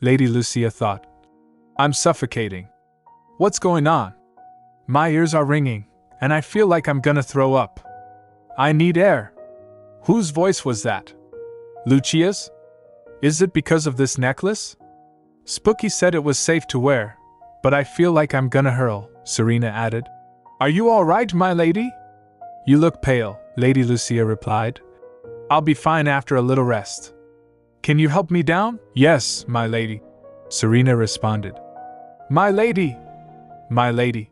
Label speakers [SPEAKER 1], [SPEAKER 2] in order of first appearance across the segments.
[SPEAKER 1] Lady Lucia thought. I'm suffocating. What's going on? My ears are ringing, and I feel like I'm gonna throw up. I need air. Whose voice was that? Lucia's? Is it because of this necklace? Spooky said it was safe to wear, but I feel like I'm gonna hurl, Serena added. Are you all right, my lady? You look pale, Lady Lucia replied. I'll be fine after a little rest. Can you help me down? Yes, my lady, Serena responded. My lady! My lady.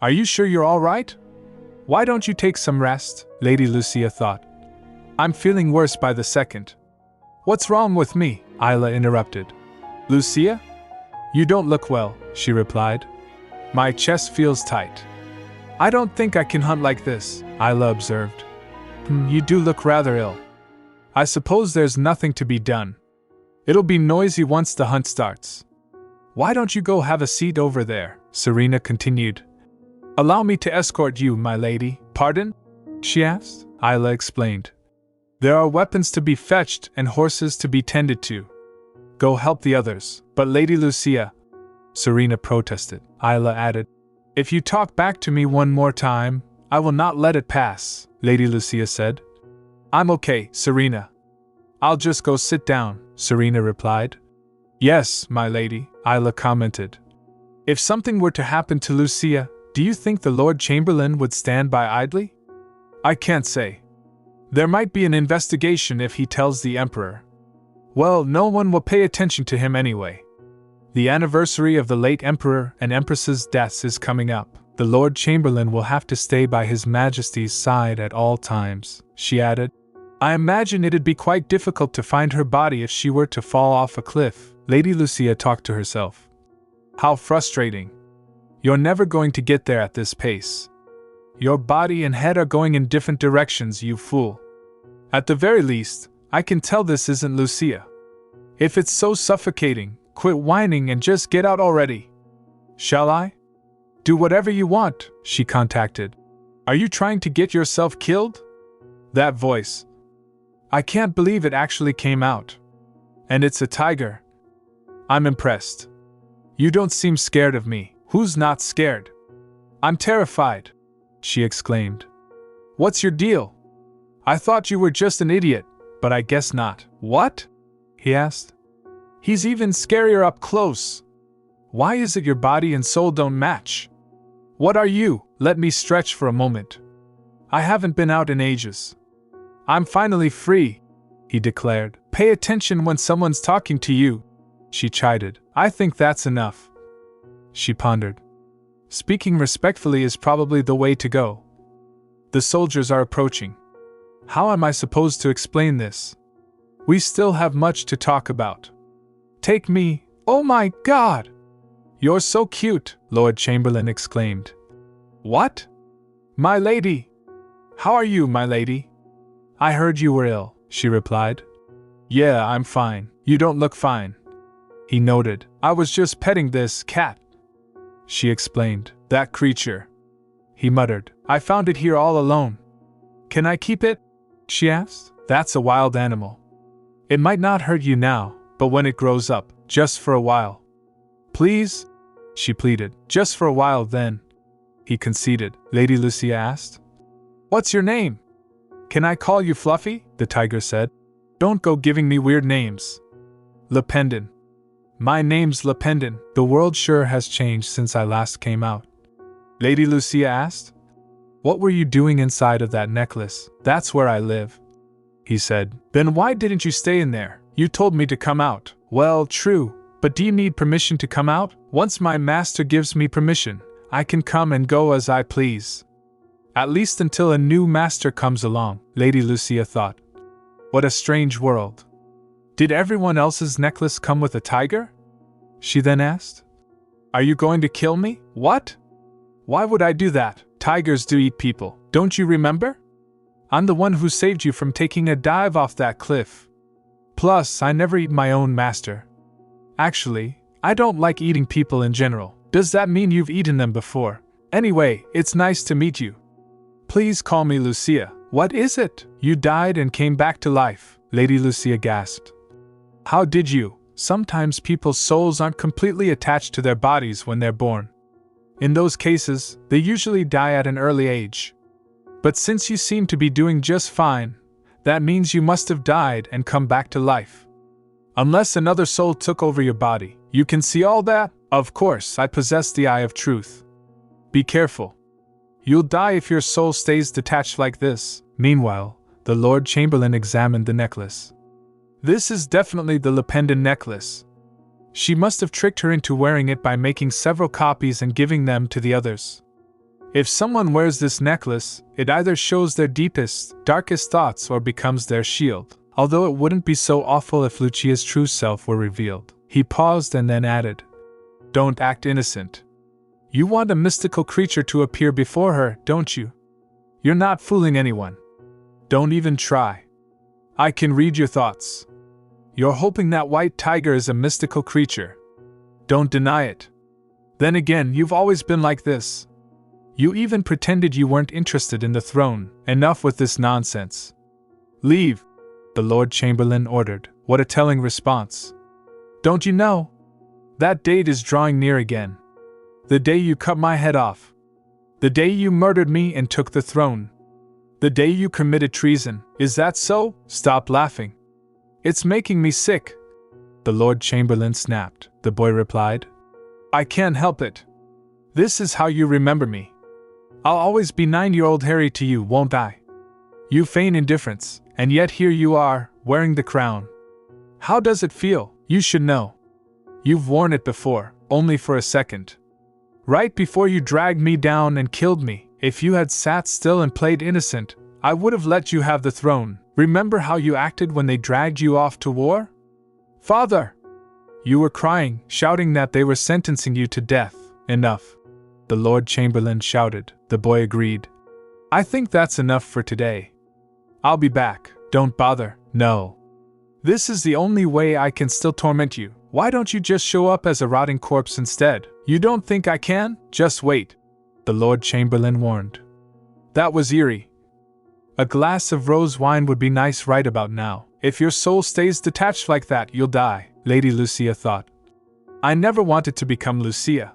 [SPEAKER 1] Are you sure you're all right? Why don't you take some rest? Lady Lucia thought. I'm feeling worse by the second. What's wrong with me? Isla interrupted. Lucia? You don't look well, she replied. My chest feels tight. I don't think I can hunt like this, Isla observed. You do look rather ill. I suppose there's nothing to be done. It'll be noisy once the hunt starts. Why don't you go have a seat over there? Serena continued. Allow me to escort you, my lady. Pardon? She asked. Isla explained. There are weapons to be fetched and horses to be tended to. Go help the others. But Lady Lucia, Serena protested. Isla added. If you talk back to me one more time, I will not let it pass, Lady Lucia said. I'm okay, Serena. I'll just go sit down, Serena replied. Yes, my lady, Isla commented. If something were to happen to Lucia, do you think the Lord Chamberlain would stand by idly? I can't say. There might be an investigation if he tells the Emperor. Well, no one will pay attention to him anyway. The anniversary of the late Emperor and Empress's deaths is coming up. The Lord Chamberlain will have to stay by His Majesty's side at all times, she added. I imagine it'd be quite difficult to find her body if she were to fall off a cliff, Lady Lucia talked to herself. How frustrating. You're never going to get there at this pace. Your body and head are going in different directions, you fool. At the very least, I can tell this isn't Lucia. If it's so suffocating, quit whining and just get out already. Shall I? Do whatever you want, she contacted. Are you trying to get yourself killed? That voice. I can't believe it actually came out. And it's a tiger. I'm impressed. You don't seem scared of me. Who's not scared? I'm terrified, she exclaimed. What's your deal? I thought you were just an idiot, but I guess not. What? He asked. He's even scarier up close. Why is it your body and soul don't match? What are you? Let me stretch for a moment. I haven't been out in ages. I'm finally free, he declared. Pay attention when someone's talking to you, she chided. I think that's enough. She pondered. Speaking respectfully is probably the way to go. The soldiers are approaching. How am I supposed to explain this? We still have much to talk about. Take me. Oh my God! You're so cute, Lord Chamberlain exclaimed. What? My lady! How are you, my lady? I heard you were ill, she replied. Yeah, I'm fine. You don't look fine. He noted. I was just petting this cat, she explained. That creature. He muttered. I found it here all alone. Can I keep it? She asked. That's a wild animal. It might not hurt you now, but when it grows up, just for a while. Please? She pleaded. Just for a while then. He conceded. Lady Lucia asked. What's your name? Can I call you Fluffy? The tiger said. Don't go giving me weird names. Lependon. My name's Lependon. The world sure has changed since I last came out. Lady Lucia asked. What were you doing inside of that necklace? That's where I live, he said. Then why didn't you stay in there? You told me to come out. Well, true, but do you need permission to come out? Once my master gives me permission, I can come and go as I please. At least until a new master comes along, Lady Lucia thought. What a strange world. Did everyone else's necklace come with a tiger? She then asked. Are you going to kill me? What? Why would I do that? Tigers do eat people, don't you remember? I'm the one who saved you from taking a dive off that cliff. Plus, I never eat my own master. Actually, I don't like eating people in general. Does that mean you've eaten them before? Anyway, it's nice to meet you. Please call me Lucia. What is it? You died and came back to life, Lady Lucia gasped. How did you? sometimes people's souls aren't completely attached to their bodies when they're born. In those cases, they usually die at an early age. But since you seem to be doing just fine, that means you must have died and come back to life. Unless another soul took over your body. You can see all that? Of course, I possess the eye of truth. Be careful. You'll die if your soul stays detached like this. Meanwhile, the Lord Chamberlain examined the necklace. This is definitely the Lependon necklace. She must have tricked her into wearing it by making several copies and giving them to the others. If someone wears this necklace, it either shows their deepest, darkest thoughts or becomes their shield. Although it wouldn't be so awful if Lucia's true self were revealed. He paused and then added, "Don't act innocent. You want a mystical creature to appear before her, don't you? You're not fooling anyone. Don't even try. I can read your thoughts. You're hoping that white tiger is a mystical creature. Don't deny it. Then again, you've always been like this. You even pretended you weren't interested in the throne. Enough with this nonsense. Leave," the Lord Chamberlain ordered. What a telling response. Don't you know? That date is drawing near again. The day you cut my head off. The day you murdered me and took the throne. The day you committed treason. Is that so? Stop laughing. It's making me sick. The Lord Chamberlain snapped. The boy replied, I can't help it. This is how you remember me. I'll always be 9-year-old Harry to you, won't I? You feign indifference, and yet here you are, wearing the crown. How does it feel? You should know. You've worn it before, only for a second. Right before you dragged me down and killed me. If you had sat still and played innocent, I would have let you have the throne. Remember how you acted when they dragged you off to war? Father! You were crying, shouting that they were sentencing you to death. Enough. The Lord Chamberlain shouted. The boy agreed. I think that's enough for today. I'll be back. Don't bother. No. This is the only way I can still torment you. Why don't you just show up as a rotting corpse instead? You don't think I can? Just wait. The Lord Chamberlain warned. That was eerie. A glass of rose wine would be nice right about now. If your soul stays detached like that, you'll die, Lady Lucia thought. I never wanted to become Lucia.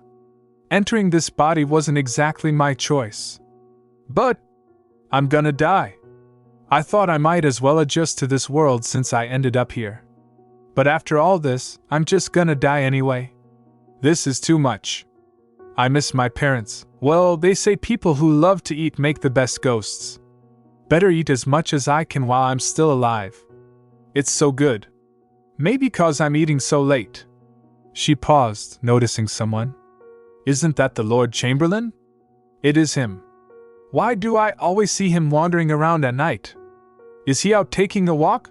[SPEAKER 1] Entering this body wasn't exactly my choice. But I'm gonna die. I thought I might as well adjust to this world since I ended up here. But after all this, I'm just gonna die anyway. This is too much. I miss my parents. Well, they say people who love to eat make the best ghosts. Better eat as much as I can while I'm still alive. It's so good. Maybe 'cause I'm eating so late. She paused, noticing someone. Isn't that the Lord Chamberlain? It is him. Why do I always see him wandering around at night? Is he out taking a walk?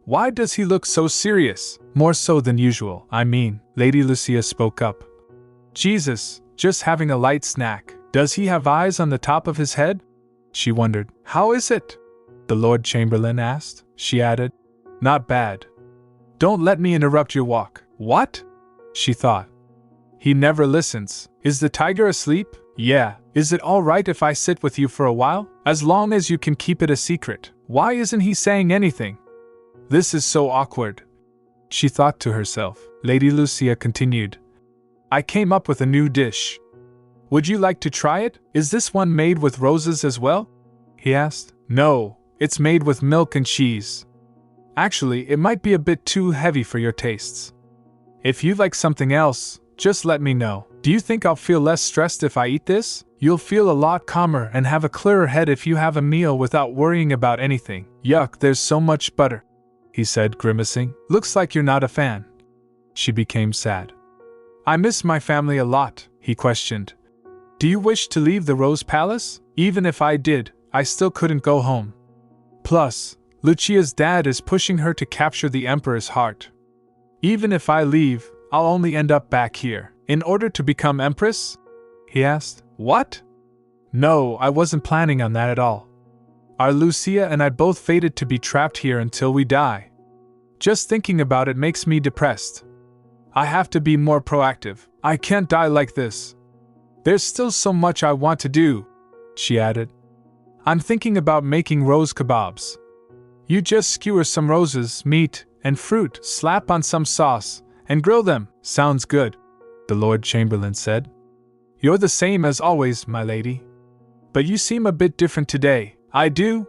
[SPEAKER 1] Why does he look so serious? More so than usual, I mean, Lady Lucia spoke up. Jesus, just having a light snack. Does he have eyes on the top of his head? She wondered. How is it? The Lord Chamberlain asked. She added, Not bad. Don't let me interrupt your walk. What? She thought. He never listens. Is the tiger asleep? Yeah. Is it all right if I sit with you for a while? As long as you can keep it a secret. Why isn't he saying anything? This is so awkward. She thought to herself. Lady Lucia continued. I came up with a new dish. Would you like to try it? Is this one made with roses as well? He asked. No, it's made with milk and cheese. Actually, it might be a bit too heavy for your tastes. If you like something else, just let me know. Do you think I'll feel less stressed if I eat this? You'll feel a lot calmer and have a clearer head if you have a meal without worrying about anything. Yuck, there's so much butter, he said, grimacing. Looks like you're not a fan. She became sad. I miss my family a lot, he questioned. Do you wish to leave the Rose Palace? Even if I did, I still couldn't go home. Plus, Lucia's dad is pushing her to capture the Emperor's heart. Even if I leave, I'll only end up back here. In order to become Empress? He asked. What? No, I wasn't planning on that at all. Are Lucia and I both fated to be trapped here until we die? Just thinking about it makes me depressed. I have to be more proactive. I can't die like this. There's still so much I want to do, she added. I'm thinking about making rose kebabs. You just skewer some roses, meat, and fruit, slap on some sauce, and grill them. Sounds good, the Lord Chamberlain said. You're the same as always, my lady. But you seem a bit different today. I do?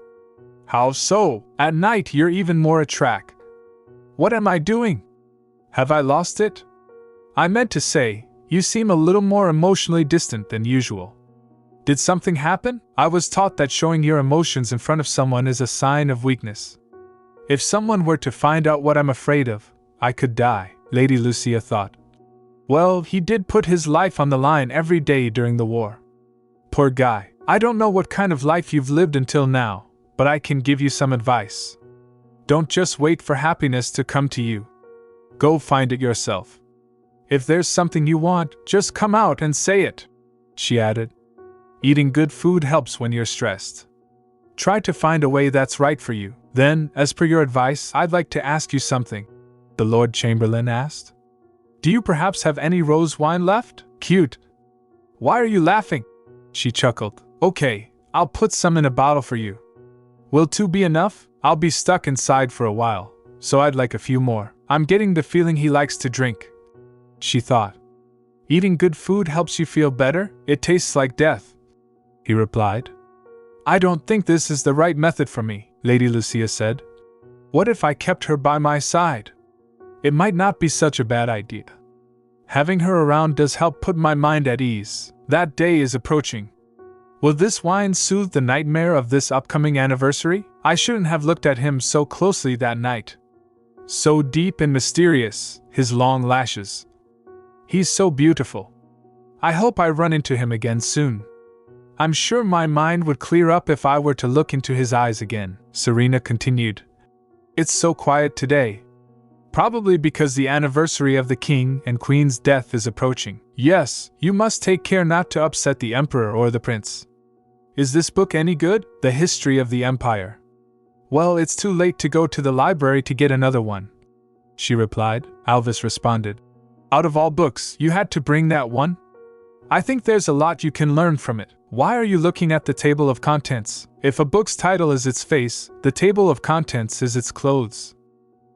[SPEAKER 1] How so? At night you're even more attractive. What am I doing? Have I lost it? I meant to say, you seem a little more emotionally distant than usual. Did something happen? I was taught that showing your emotions in front of someone is a sign of weakness. If someone were to find out what I'm afraid of, I could die, Lady Lucia thought. Well, he did put his life on the line every day during the war. Poor guy. I don't know what kind of life you've lived until now, but I can give you some advice. Don't just wait for happiness to come to you. Go find it yourself. If there's something you want, just come out and say it, she added. Eating good food helps when you're stressed. Try to find a way that's right for you. Then, as per your advice, I'd like to ask you something, the Lord Chamberlain asked. Do you perhaps have any rose wine left? Cute. Why are you laughing? She chuckled. Okay, I'll put some in a bottle for you. Will 2 be enough? I'll be stuck inside for a while, so I'd like a few more. I'm getting the feeling he likes to drink, she thought. Eating good food helps you feel better? It tastes like death, he replied. I don't think this is the right method for me, Lady Lucia said. What if I kept her by my side? It might not be such a bad idea. Having her around does help put my mind at ease. That day is approaching. Will this wine soothe the nightmare of this upcoming anniversary? I shouldn't have looked at him so closely that night. So deep and mysterious, his long lashes. He's so beautiful. I hope I run into him again soon. I'm sure my mind would clear up if I were to look into his eyes again, Serena continued. It's so quiet today. Probably because the anniversary of the king and queen's death is approaching. Yes, you must take care not to upset the emperor or the prince. Is this book any good? The History of the Empire. Well, it's too late to go to the library to get another one, she replied. Alvis responded. Out of all books, you had to bring that one? I think there's a lot you can learn from it. Why are you looking at the table of contents? If a book's title is its face, the table of contents is its clothes.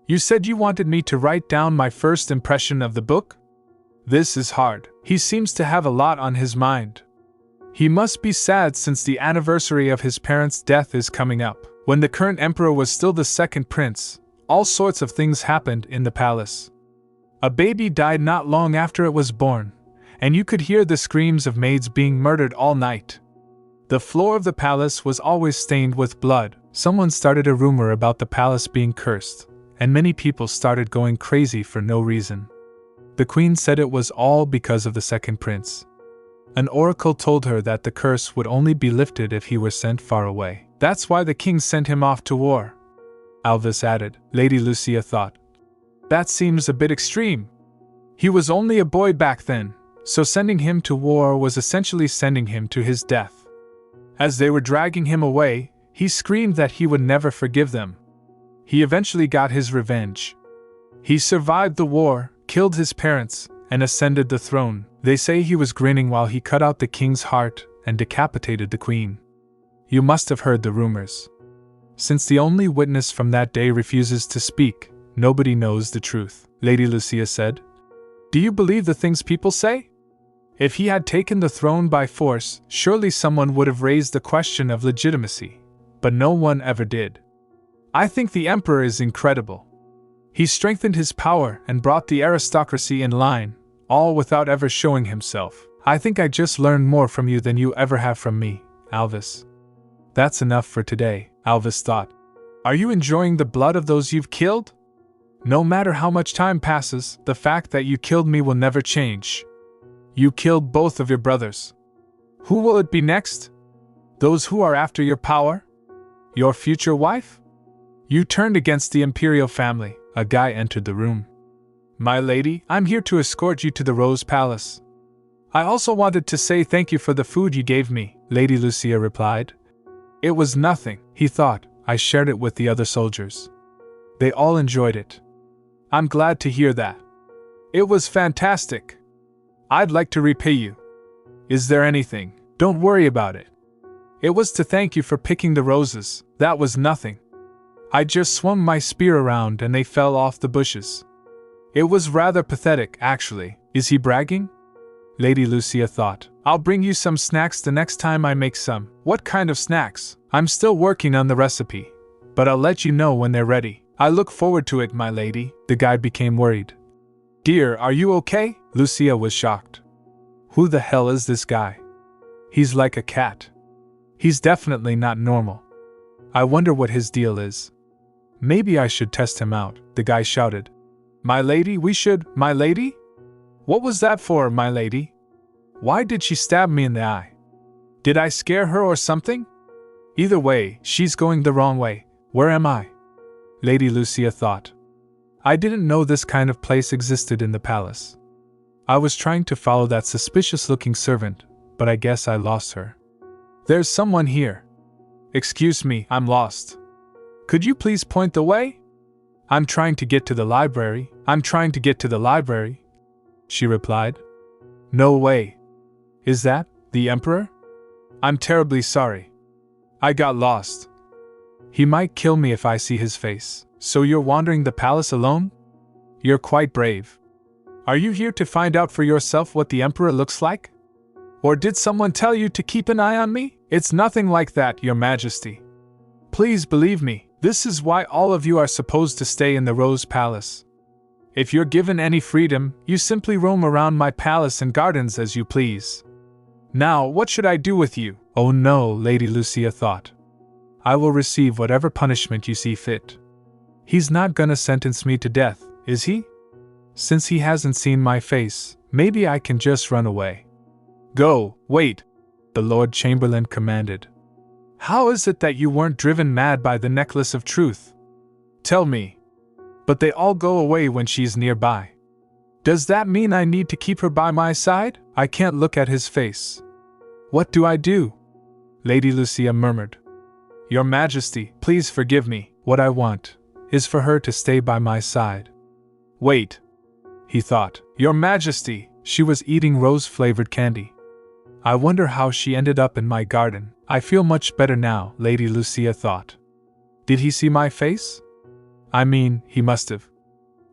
[SPEAKER 1] You said you wanted me to write down my first impression of the book? This is hard. He seems to have a lot on his mind. He must be sad since the anniversary of his parents' death is coming up. When the current emperor was still the second prince, all sorts of things happened in the palace. A baby died not long after it was born, and you could hear the screams of maids being murdered all night. The floor of the palace was always stained with blood. Someone started a rumor about the palace being cursed, and many people started going crazy for no reason. The queen said it was all because of the second prince. An oracle told her that the curse would only be lifted if he were sent far away. That's why the king sent him off to war, Alvis added. Lady Lucia thought. That seems a bit extreme. He was only a boy back then, so sending him to war was essentially sending him to his death. As they were dragging him away, he screamed that he would never forgive them. He eventually got his revenge. He survived the war, killed his parents, and ascended the throne. They say he was grinning while he cut out the king's heart and decapitated the queen. You must have heard the rumors. Since the only witness from that day refuses to speak, nobody knows the truth, Lady Lucia said. Do you believe the things people say? If he had taken the throne by force, surely someone would have raised the question of legitimacy, but no one ever did. I think the emperor is incredible. He strengthened his power and brought the aristocracy in line, all without ever showing himself. I think I just learned more from you than you ever have from me, Alvis. That's enough for today, Alvis thought. Are you enjoying the blood of those you've killed? No matter how much time passes, the fact that you killed me will never change. You killed both of your brothers. Who will it be next? Those who are after your power? Your future wife? You turned against the imperial family. A guy entered the room. My lady, I'm here to escort you to the Rose Palace. I also wanted to say thank you for the food you gave me, Lady Lucia replied. It was nothing, he thought. I shared it with the other soldiers. They all enjoyed it. I'm glad to hear that. It was fantastic. I'd like to repay you. Is there anything? Don't worry about it. It was to thank you for picking the roses. That was nothing. I just swung my spear around and they fell off the bushes. It was rather pathetic, actually. Is he bragging? Lady Lucia thought. I'll bring you some snacks the next time I make some. What kind of snacks? I'm still working on the recipe, but I'll let you know when they're ready. I look forward to it, my lady. The guide became worried. Dear, are you okay? Lucia was shocked. Who the hell is this guy? He's like a cat. He's definitely not normal. I wonder what his deal is. Maybe I should test him out, the guy shouted. My lady, my lady? What was that for, my lady? Why did she stab me in the eye? Did I scare her or something? Either way, she's going the wrong way. Where am I? Lady Lucia thought. I didn't know this kind of place existed in the palace. I was trying to follow that suspicious-looking servant, but I guess I lost her. There's someone here. Excuse me, I'm lost. Could you please point the way? I'm trying to get to the library. She replied. No way. Is that the Emperor? I'm terribly sorry. I got lost. He might kill me if I see his face. So you're wandering the palace alone? You're quite brave. Are you here to find out for yourself what the Emperor looks like? Or did someone tell you to keep an eye on me? It's nothing like that, Your Majesty. Please believe me, this is why all of you are supposed to stay in the Rose Palace. If you're given any freedom, you simply roam around my palace and gardens as you please. Now, what should I do with you? Oh no, Lady Lucia thought. I will receive whatever punishment you see fit. He's not gonna sentence me to death, is he? Since he hasn't seen my face, maybe I can just run away. Go, wait, the Lord Chamberlain commanded. How is it that you weren't driven mad by the necklace of truth? Tell me. But they all go away when she's nearby. Does that mean I need to keep her by my side? I can't look at his face. What do I do? Lady Lucia murmured. Your Majesty, please forgive me. What I want is for her to stay by my side. Wait, he thought. Your Majesty, she was eating rose-flavored candy. I wonder how she ended up in my garden. I feel much better now, Lady Lucia thought. Did he see my face? I mean, he must have.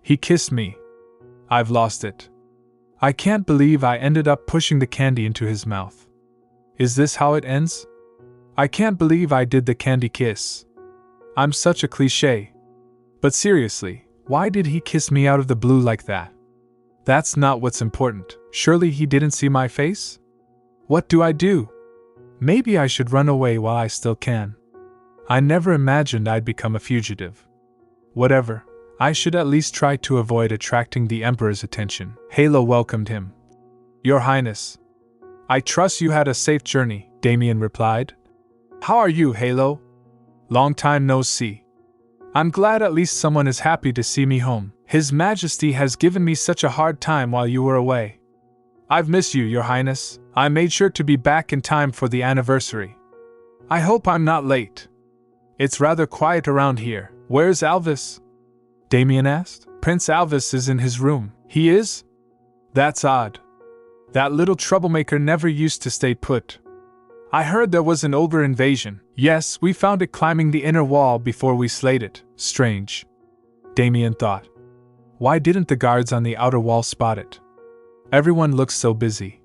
[SPEAKER 1] He kissed me. I've lost it. I can't believe I ended up pushing the candy into his mouth. Is this how it ends? I can't believe I did the candy kiss. I'm such a cliché. But seriously, why did he kiss me out of the blue like that? That's not what's important. Surely he didn't see my face? What do I do? Maybe I should run away while I still can. I never imagined I'd become a fugitive. Whatever, I should at least try to avoid attracting the Emperor's attention. Halo welcomed him. Your Highness. I trust you had a safe journey, Damien replied. How are you, Halo? Long time no see. I'm glad at least someone is happy to see me home. His Majesty has given me such a hard time while you were away. I've missed you, Your Highness. I made sure to be back in time for the anniversary. I hope I'm not late. It's rather quiet around here. Where's Alvis? Damien asked. Prince Alvis is in his room. He is? That's odd. That little troublemaker never used to stay put. I heard there was an ogre invasion. Yes, we found it climbing the inner wall before we slayed it. Strange. Damien thought. Why didn't the guards on the outer wall spot it? Everyone looks so busy.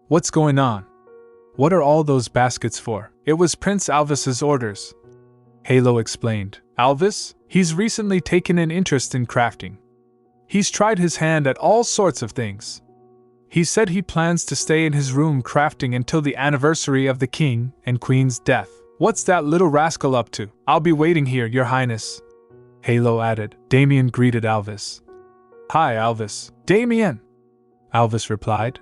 [SPEAKER 1] What's going on? What are all those baskets for? It was Prince Alvis's orders. Halo explained. Alvis? He's recently taken an interest in crafting. He's tried his hand at all sorts of things. He said he plans to stay in his room crafting until the anniversary of the king and queen's death. What's that little rascal up to? I'll be waiting here, Your Highness. Halo added. Damien greeted Alvis. Hi, Alvis. Damien! Alvis replied.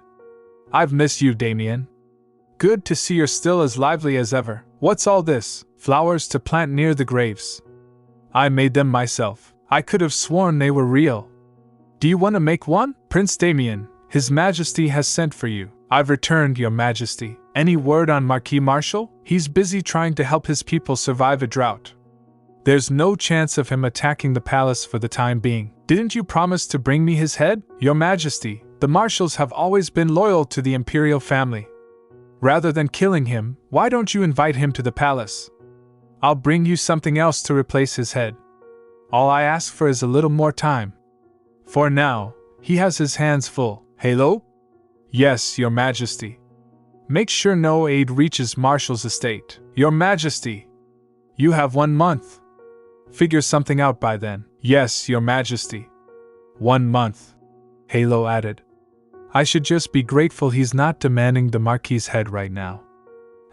[SPEAKER 1] I've missed you, Damien. Good to see you're still as lively as ever. What's all this? Flowers to plant near the graves. I made them myself. I could have sworn they were real. Do you want to make one? Prince Damien, His Majesty has sent for you. I've returned, Your Majesty. Any word on Marquis Marshall? He's busy trying to help his people survive a drought. There's no chance of him attacking the palace for the time being. Didn't you promise to bring me his head? Your Majesty, the Marshalls have always been loyal to the imperial family. Rather than killing him, why don't you invite him to the palace? I'll bring you something else to replace his head. All I ask for is a little more time. For now, he has his hands full. Hello? Yes, Your Majesty. Make sure no aid reaches Marshal's estate. Your Majesty. You have 1 month. Figure something out by then. Yes, Your Majesty. 1 month. Halo added. I should just be grateful he's not demanding the Marquis's head right now.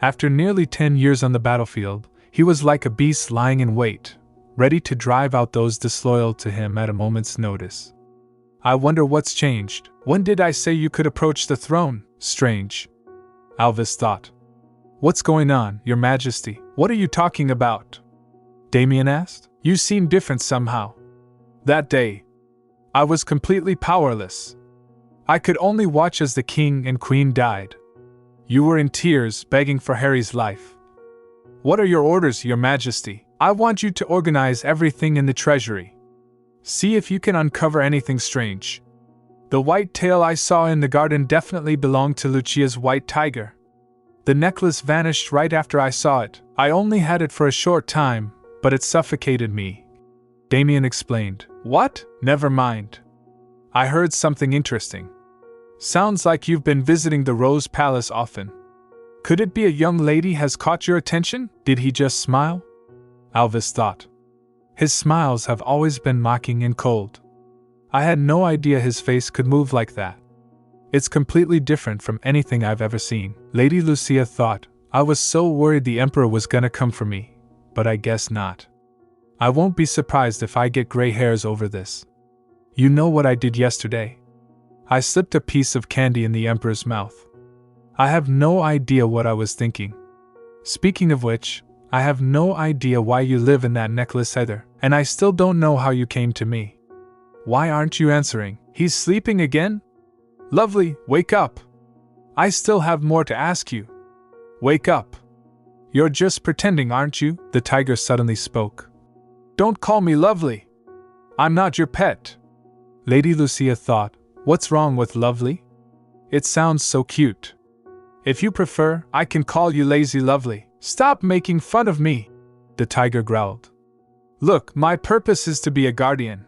[SPEAKER 1] After nearly 10 years on the battlefield, he was like a beast lying in wait, ready to drive out those disloyal to him at a moment's notice. I wonder what's changed. When did I say you could approach the throne? Strange. Alvis thought. What's going on, Your Majesty? What are you talking about? Damien asked. You seem different somehow. That day, I was completely powerless. I could only watch as the king and queen died. You were in tears, begging for Harry's life. What are your orders, Your Majesty? I want you to organize everything in the treasury. See if you can uncover anything strange. The white tail I saw in the garden definitely belonged to Lucia's white tiger. The necklace vanished right after I saw it. I only had it for a short time, but it suffocated me. Damien explained. What? Never mind. I heard something interesting. Sounds like you've been visiting the Rose Palace often. Could it be a young lady has caught your attention? Did he just smile? Alvis thought. His smiles have always been mocking and cold. I had no idea his face could move like that. It's completely different from anything I've ever seen. Lady Lucia thought, I was so worried the Emperor was gonna come for me, but I guess not. I won't be surprised if I get gray hairs over this. You know what I did yesterday? I slipped a piece of candy in the Emperor's mouth. I have no idea what I was thinking. Speaking of which, I have no idea why you live in that necklace either, and I still don't know how you came to me. Why aren't you answering? He's sleeping again? Lovely, wake up. I still have more to ask you. Wake up. You're just pretending, aren't you? The tiger suddenly spoke. Don't call me Lovely. I'm not your pet. Lady Lucia thought, what's wrong with Lovely? It sounds so cute. If you prefer, I can call you Lazy Lovely. Stop making fun of me, the tiger growled. Look, my purpose is to be a guardian.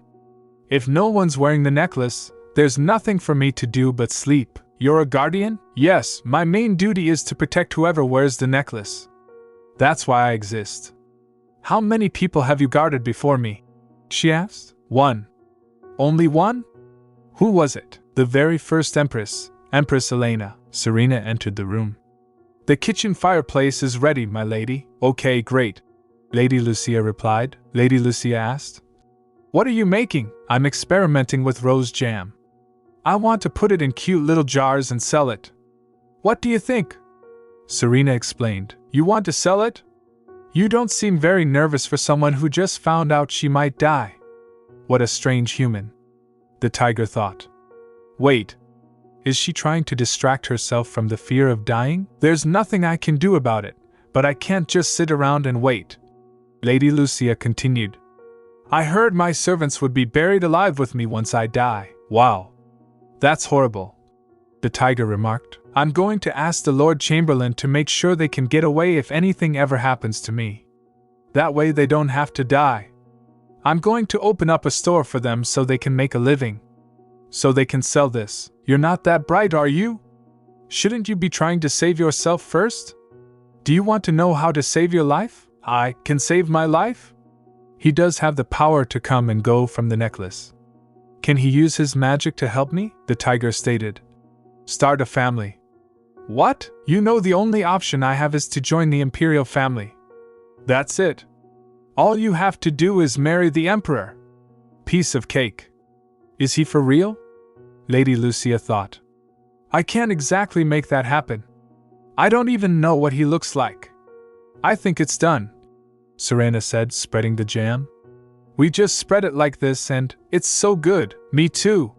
[SPEAKER 1] If no one's wearing the necklace, there's nothing for me to do but sleep. You're a guardian? Yes, my main duty is to protect whoever wears the necklace. That's why I exist. How many people have you guarded before me? She asked. 1. Only 1? Who was it? The very first Empress, Empress Elena. Serena entered the room. The kitchen fireplace is ready, my lady. Okay, great. Lady Lucia replied. Lady Lucia asked. What are you making? I'm experimenting with rose jam. I want to put it in cute little jars and sell it. What do you think? Serena explained. You want to sell it? You don't seem very nervous for someone who just found out she might die. What a strange human. The tiger thought. Wait. Is she trying to distract herself from the fear of dying? There's nothing I can do about it, but I can't just sit around and wait. Lady Lucia continued. I heard my servants would be buried alive with me once I die. Wow. That's horrible. The tiger remarked. I'm going to ask the Lord Chamberlain to make sure they can get away if anything ever happens to me. That way they don't have to die. I'm going to open up a store for them so they can make a living. So they can sell this. You're not that bright, are you? Shouldn't you be trying to save yourself first? Do you want to know how to save your life? I can save my life? He does have the power to come and go from the necklace. Can he use his magic to help me? The tiger stated. Start a family. What? You know the only option I have is to join the imperial family. That's it. All you have to do is marry the emperor. Piece of cake. Is he for real? Lady Lucia thought. I can't exactly make that happen. I don't even know what he looks like. I think it's done, Serena said, spreading the jam. We just spread it like this and it's so good. Me too,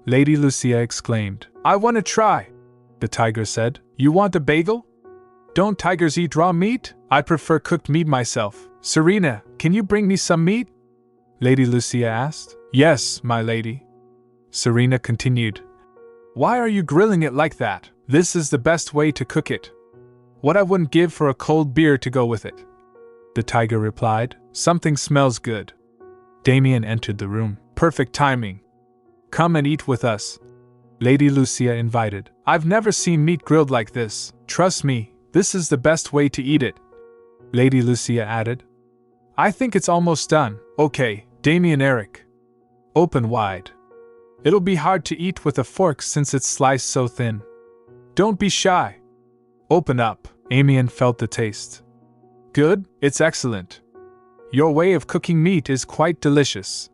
[SPEAKER 1] Lady Lucia exclaimed. I want to try, the tiger said. You want a bagel? Don't tigers eat raw meat? I prefer cooked meat myself. Serena, can you bring me some meat? Lady Lucia asked. Yes, my lady. Serena continued. Why are you grilling it like that? This is the best way to cook it. What I wouldn't give for a cold beer to go with it. the tiger replied. Something smells good. Damien entered the room. Perfect timing. Come and eat with us, Lady Lucia invited. I've never seen meat grilled like this. Trust me, this is the best way to eat it, Lady Lucia added. I think it's almost done. Okay, Damien Eric. Open wide. It'll be hard to eat with a fork since it's sliced so thin. Don't be shy. Open up. Damien felt the taste. Good, it's excellent. Your way of cooking meat is quite delicious.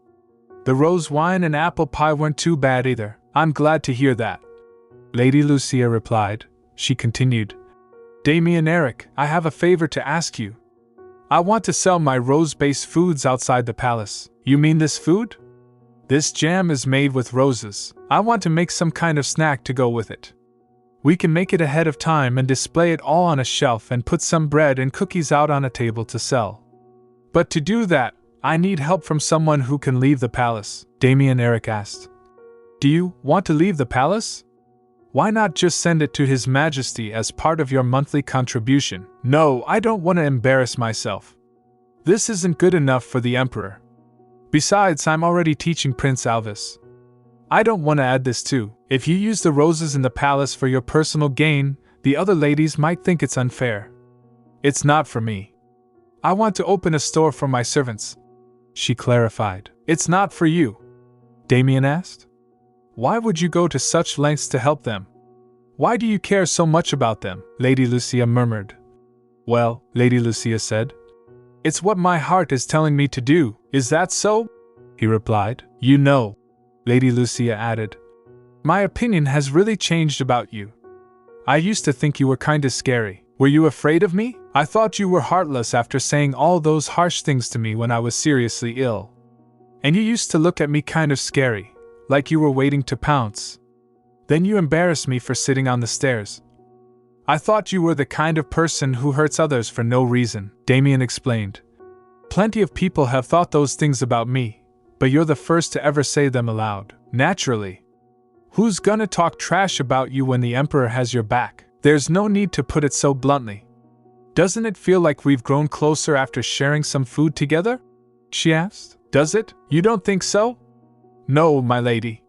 [SPEAKER 1] The rose wine and apple pie weren't too bad either. I'm glad to hear that, Lady Lucia replied. She continued. Damien Eric, I have a favor to ask you. I want to sell my rose-based foods outside the palace. You mean this food? This jam is made with roses. I want to make some kind of snack to go with it. We can make it ahead of time and display it all on a shelf and put some bread and cookies out on a table to sell. But to do that, I need help from someone who can leave the palace, Damien Eric asked. Do you want to leave the palace? Why not just send it to His Majesty as part of your monthly contribution? No, I don't want to embarrass myself. This isn't good enough for the Emperor. Besides, I'm already teaching Prince Alvis. I don't want to add this too. If you use the roses in the palace for your personal gain, the other ladies might think it's unfair. It's not for me. I want to open a store for my servants, she clarified. It's not for you, Damien asked. Why would you go to such lengths to help them? Why do you care so much about them? Lady Lucia murmured. Well, Lady Lucia said, it's what my heart is telling me to do. Is that so? He replied. You know, Lady Lucia added, my opinion has really changed about you. I used to think you were kinda scary. Were you afraid of me? I thought you were heartless after saying all those harsh things to me when I was seriously ill. And you used to look at me kind of scary, like you were waiting to pounce. Then you embarrassed me for sitting on the stairs. I thought you were the kind of person who hurts others for no reason, Damien explained. Plenty of people have thought those things about me, but you're the first to ever say them aloud. Naturally. Who's gonna talk trash about you when the Emperor has your back? There's no need to put it so bluntly. Doesn't it feel like we've grown closer after sharing some food together? She asked. Does it? You don't think so? No, my lady.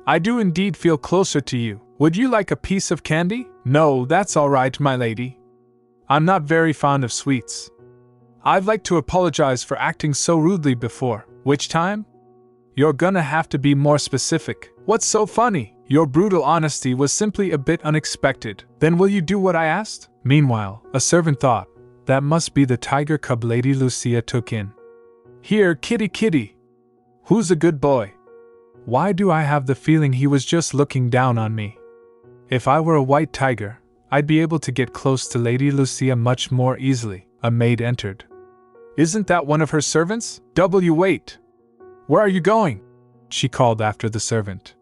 [SPEAKER 1] I do indeed feel closer to you. Would you like a piece of candy? No, that's all right, my lady. I'm not very fond of sweets. I'd like to apologize for acting so rudely before. Which time? You're gonna have to be more specific. What's so funny? Your brutal honesty was simply a bit unexpected. Then will you do what I asked? Meanwhile, a servant thought, that must be the tiger cub Lady Lucia took in. Here, kitty kitty. Who's a good boy? Why do I have the feeling he was just looking down on me? If I were a white tiger, I'd be able to get close to Lady Lucia much more easily. A maid entered. Isn't that one of her servants? Wait. Where are you going? She called after the servant.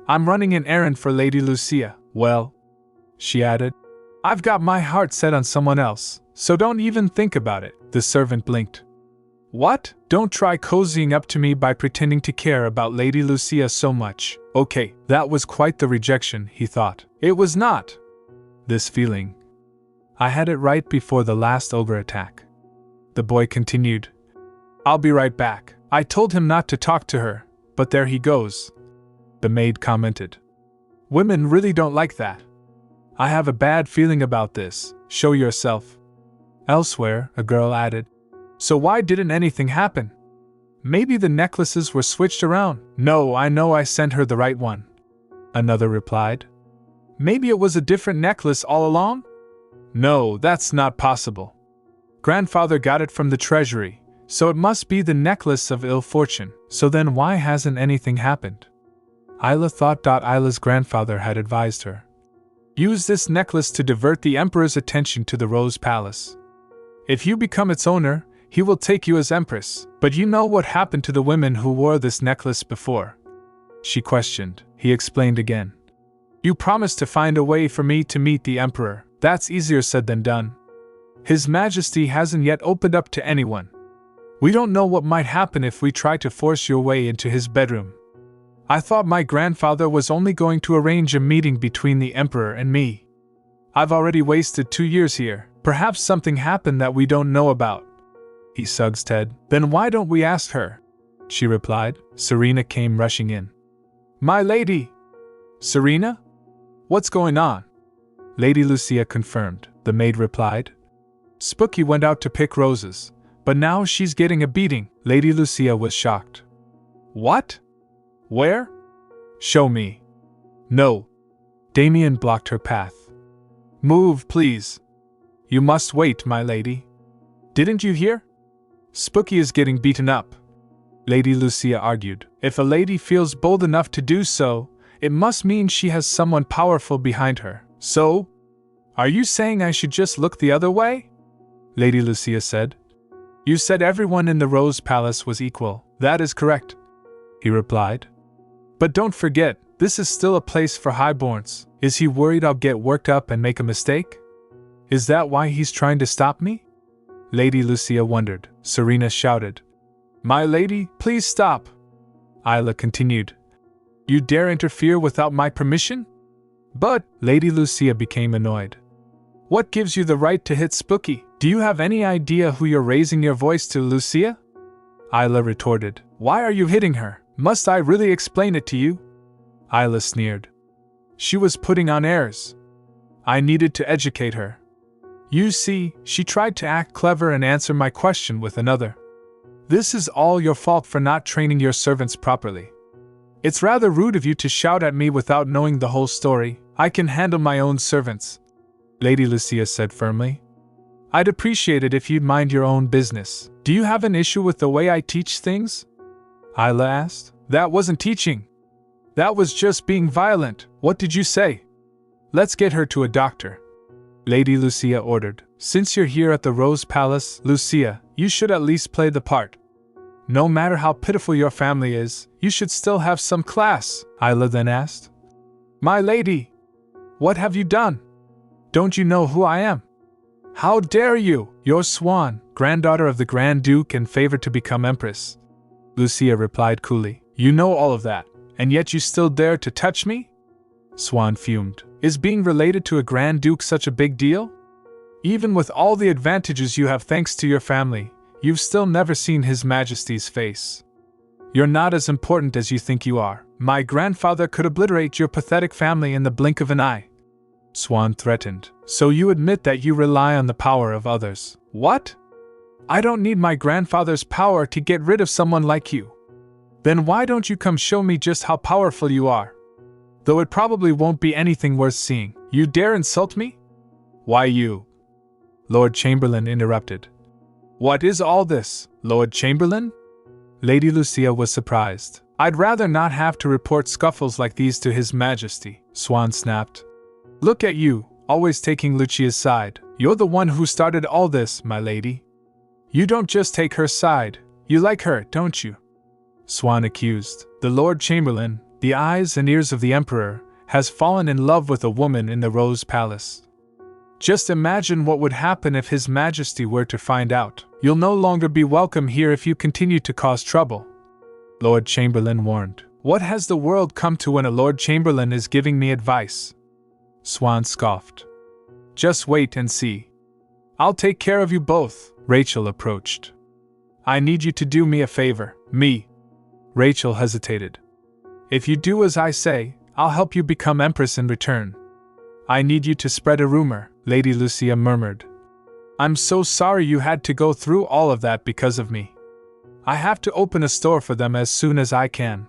[SPEAKER 1] I'm running an errand for Lady Lucia. Well, she added, I've got my heart set on someone else, so don't even think about it. The servant blinked. What? Don't try cozying up to me by pretending to care about Lady Lucia so much. Okay, that was quite the rejection, he thought. It was not. This feeling. I had it right before the last ogre attack. The boy continued. I'll be right back. I told him not to talk to her, but there he goes. The maid commented. Women really don't like that. I have a bad feeling about this. Show yourself. Elsewhere, a girl added. So why didn't anything happen? Maybe the necklaces were switched around. No, I know I sent her the right one. Another replied. Maybe it was a different necklace all along? No, that's not possible. Grandfather got it from the treasury, so it must be the necklace of ill fortune. So then why hasn't anything happened? Isla thought. Isla's grandfather had advised her. Use this necklace to divert the Emperor's attention to the Rose Palace. If you become its owner, he will take you as Empress. But you know what happened to the women who wore this necklace before? She questioned. He explained again. You promised to find a way for me to meet the Emperor. That's easier said than done. His Majesty hasn't yet opened up to anyone. We don't know what might happen if we try to force your way into his bedroom. I thought my grandfather was only going to arrange a meeting between the Emperor and me. I've already wasted 2 years here. Perhaps something happened that we don't know about. He shrugged his head. Then why don't we ask her? She replied. Serena came rushing in. My lady! Serena? What's going on? Lady Lucia confirmed, the maid replied. Spooky went out to pick roses, but now she's getting a beating. Lady Lucia was shocked. What? Where? Show me. No. Damien blocked her path. Move, please. You must wait, my lady. Didn't you hear? Spooky is getting beaten up. Lady Lucia argued. If a lady feels bold enough to do so, it must mean she has someone powerful behind her. So? Are you saying I should just look the other way? Lady Lucia said. You said everyone in the Rose Palace was equal. That is correct, he replied. But don't forget, this is still a place for highborns. Is he worried I'll get worked up and make a mistake? Is that why he's trying to stop me? Lady Lucia wondered. Serena shouted. My lady, please stop. Isla continued. You dare interfere without my permission? But, Lady Lucia became annoyed. What gives you the right to hit Spooky? Do you have any idea who you're raising your voice to, Lucia? Isla retorted. Why are you hitting her? Must I really explain it to you? Isla sneered. She was putting on airs. I needed to educate her. You see, she tried to act clever and answer my question with another. This is all your fault for not training your servants properly. It's rather rude of you to shout at me without knowing the whole story. I can handle my own servants, Lady Lucia said firmly. I'd appreciate it if you'd mind your own business. Do you have an issue with the way I teach things? Isla asked. That wasn't teaching. That was just being violent. What did you say? Let's get her to a doctor, Lady Lucia ordered. Since you're here at the Rose Palace, Lucia, you should at least play the part. No matter how pitiful your family is, you should still have some class, Isla then asked. My lady! What have you done? Don't you know who I am? How dare you! You're Swan, granddaughter of the Grand Duke and favored to become Empress, Lucia replied coolly. You know all of that, and yet you still dare to touch me? Swan fumed. Is being related to a Grand Duke such a big deal? Even with all the advantages you have thanks to your family, you've still never seen His Majesty's face. You're not as important as you think you are. My grandfather could obliterate your pathetic family in the blink of an eye, Swan threatened. So you admit that you rely on the power of others. What? I don't need my grandfather's power to get rid of someone like you. Then why don't you come show me just how powerful you are? Though it probably won't be anything worth seeing. You dare insult me? Why you? Lord Chamberlain interrupted. What is all this, Lord Chamberlain? Lady Lucia was surprised. I'd rather not have to report scuffles like these to His Majesty, Swan snapped. Look at you, always taking Lucia's side. You're the one who started all this, my lady. You don't just take her side, you like her, don't you? Swan accused. The Lord Chamberlain, the eyes and ears of the Emperor, has fallen in love with a woman in the Rose Palace. Just imagine what would happen if His Majesty were to find out. You'll no longer be welcome here if you continue to cause trouble, Lord Chamberlain warned. What has the world come to when a Lord Chamberlain is giving me advice? Swan scoffed. Just wait and see. I'll take care of you both. Rachel approached. I need you to do me a favor. Me. Rachel hesitated. If you do as I say, I'll help you become Empress in return. I need you to spread a rumor, Lady Lucia murmured. I'm so sorry you had to go through all of that because of me. I have to open a store for them as soon as I can.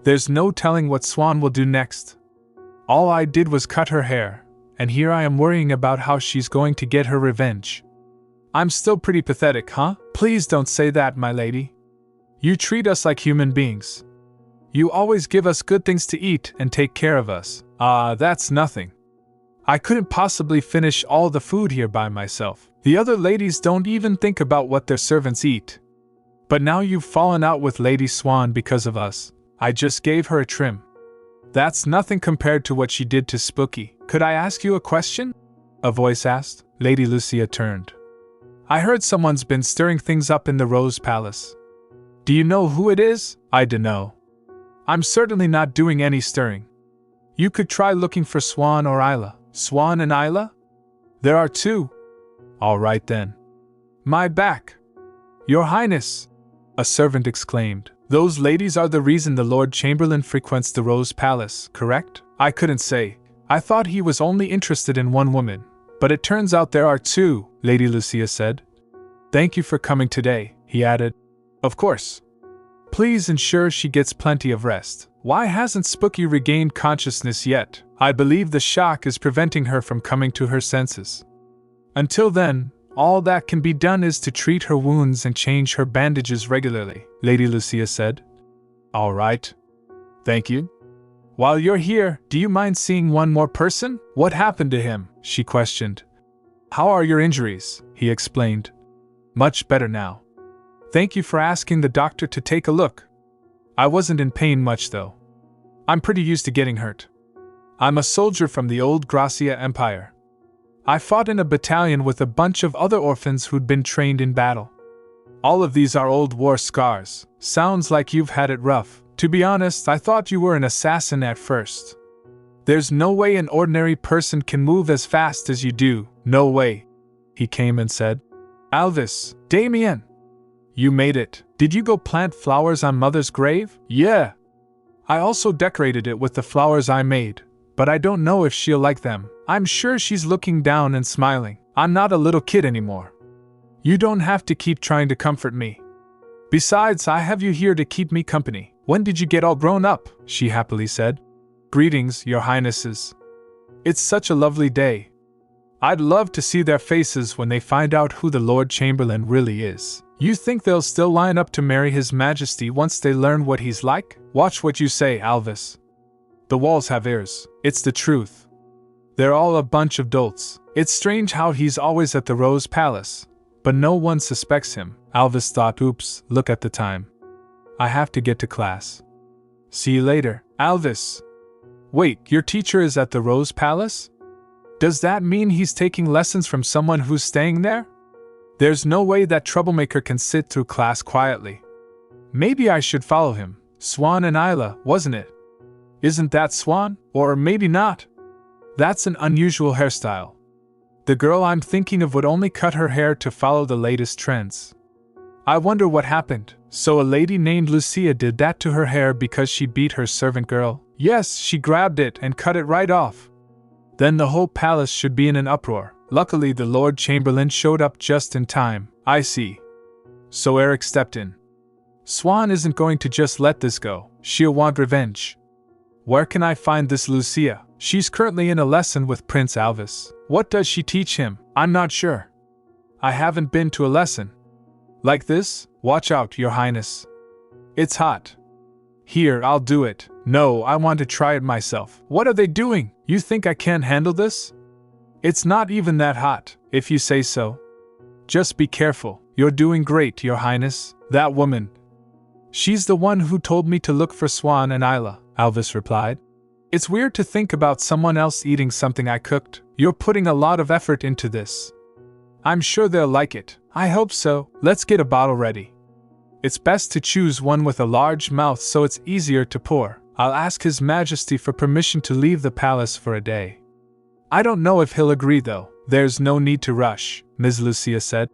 [SPEAKER 1] There's no telling what Swan will do next. All I did was cut her hair, and here I am worrying about how she's going to get her revenge. I'm still pretty pathetic, huh? Please don't say that, my lady. You treat us like human beings. You always give us good things to eat and take care of us. That's nothing. I couldn't possibly finish all the food here by myself. The other ladies don't even think about what their servants eat. But now you've fallen out with Lady Swan because of us. I just gave her a trim. That's nothing compared to what she did to Spooky. Could I ask you a question? A voice asked. Lady Lucia turned. I heard someone's been stirring things up in the Rose Palace. Do you know who it is? I dunno. I'm certainly not doing any stirring. You could try looking for Swan or Isla. Swan and Isla? There are two. All right then. My back. Your Highness! A servant exclaimed. Those ladies are the reason the Lord Chamberlain frequents the Rose Palace, correct? I couldn't say. I thought he was only interested in one woman, but it turns out there are two, Lady Lucia said. Thank you for coming today, he added. Of course. Please ensure she gets plenty of rest. Why hasn't Spooky regained consciousness yet? I believe the shock is preventing her from coming to her senses. Until then, all that can be done is to treat her wounds and change her bandages regularly, Lady Lucia said. All right. Thank you. While you're here, do you mind seeing one more person? What happened to him? She questioned. How are your injuries? He explained. Much better now. Thank you for asking the doctor to take a look. I wasn't in pain much though. I'm pretty used to getting hurt. I'm a soldier from the old Gracia Empire. I fought in a battalion with a bunch of other orphans who'd been trained in battle. All of these are old war scars. Sounds like you've had it rough. To be honest, I thought you were an assassin at first. There's no way an ordinary person can move as fast as you do. No way. He came and said. Alvis, Damien! You made it. Did you go plant flowers on Mother's grave? Yeah. I also decorated it with the flowers I made, but I don't know if she'll like them. I'm sure she's looking down and smiling. I'm not a little kid anymore. You don't have to keep trying to comfort me. Besides, I have you here to keep me company. When did you get all grown up? She happily said. Greetings, your highnesses. It's such a lovely day. I'd love to see their faces when they find out who the Lord Chamberlain really is. You think they'll still line up to marry His Majesty once they learn what he's like? Watch what you say, Alvis. The walls have ears. It's the truth. They're all a bunch of dolts. It's strange how he's always at the Rose Palace, but no one suspects him. Alvis thought, oops, look at the time. I have to get to class. See you later, Alvis. Wait, your teacher is at the Rose Palace? Does that mean he's taking lessons from someone who's staying there? There's no way that troublemaker can sit through class quietly. Maybe I should follow him. Swan and Isla, wasn't it? Isn't that Swan? Or maybe not. That's an unusual hairstyle. The girl I'm thinking of would only cut her hair to follow the latest trends. I wonder what happened. So a lady named Lucia did that to her hair because she beat her servant girl? Yes, she grabbed it and cut it right off. Then the whole palace should be in an uproar. Luckily, the Lord Chamberlain showed up just in time. I see. So Eric stepped in. Swan isn't going to just let this go. She'll want revenge. Where can I find this Lucia? She's currently in a lesson with Prince Alvis. What does she teach him? I'm not sure. I haven't been to a lesson. Like this? Watch out, Your Highness. It's hot. Here, I'll do it. No, I want to try it myself. What are they doing? You think I can't handle this? It's not even that hot, if you say so. Just be careful. You're doing great, Your Highness. That woman. She's the one who told me to look for Swan and Isla, Alvis replied. It's weird to think about someone else eating something I cooked. You're putting a lot of effort into this. I'm sure they'll like it. I hope so. Let's get a bottle ready. It's best to choose one with a large mouth so it's easier to pour. I'll ask His Majesty for permission to leave the palace for a day. I don't know if he'll agree though. There's no need to rush, Ms. Lucia said.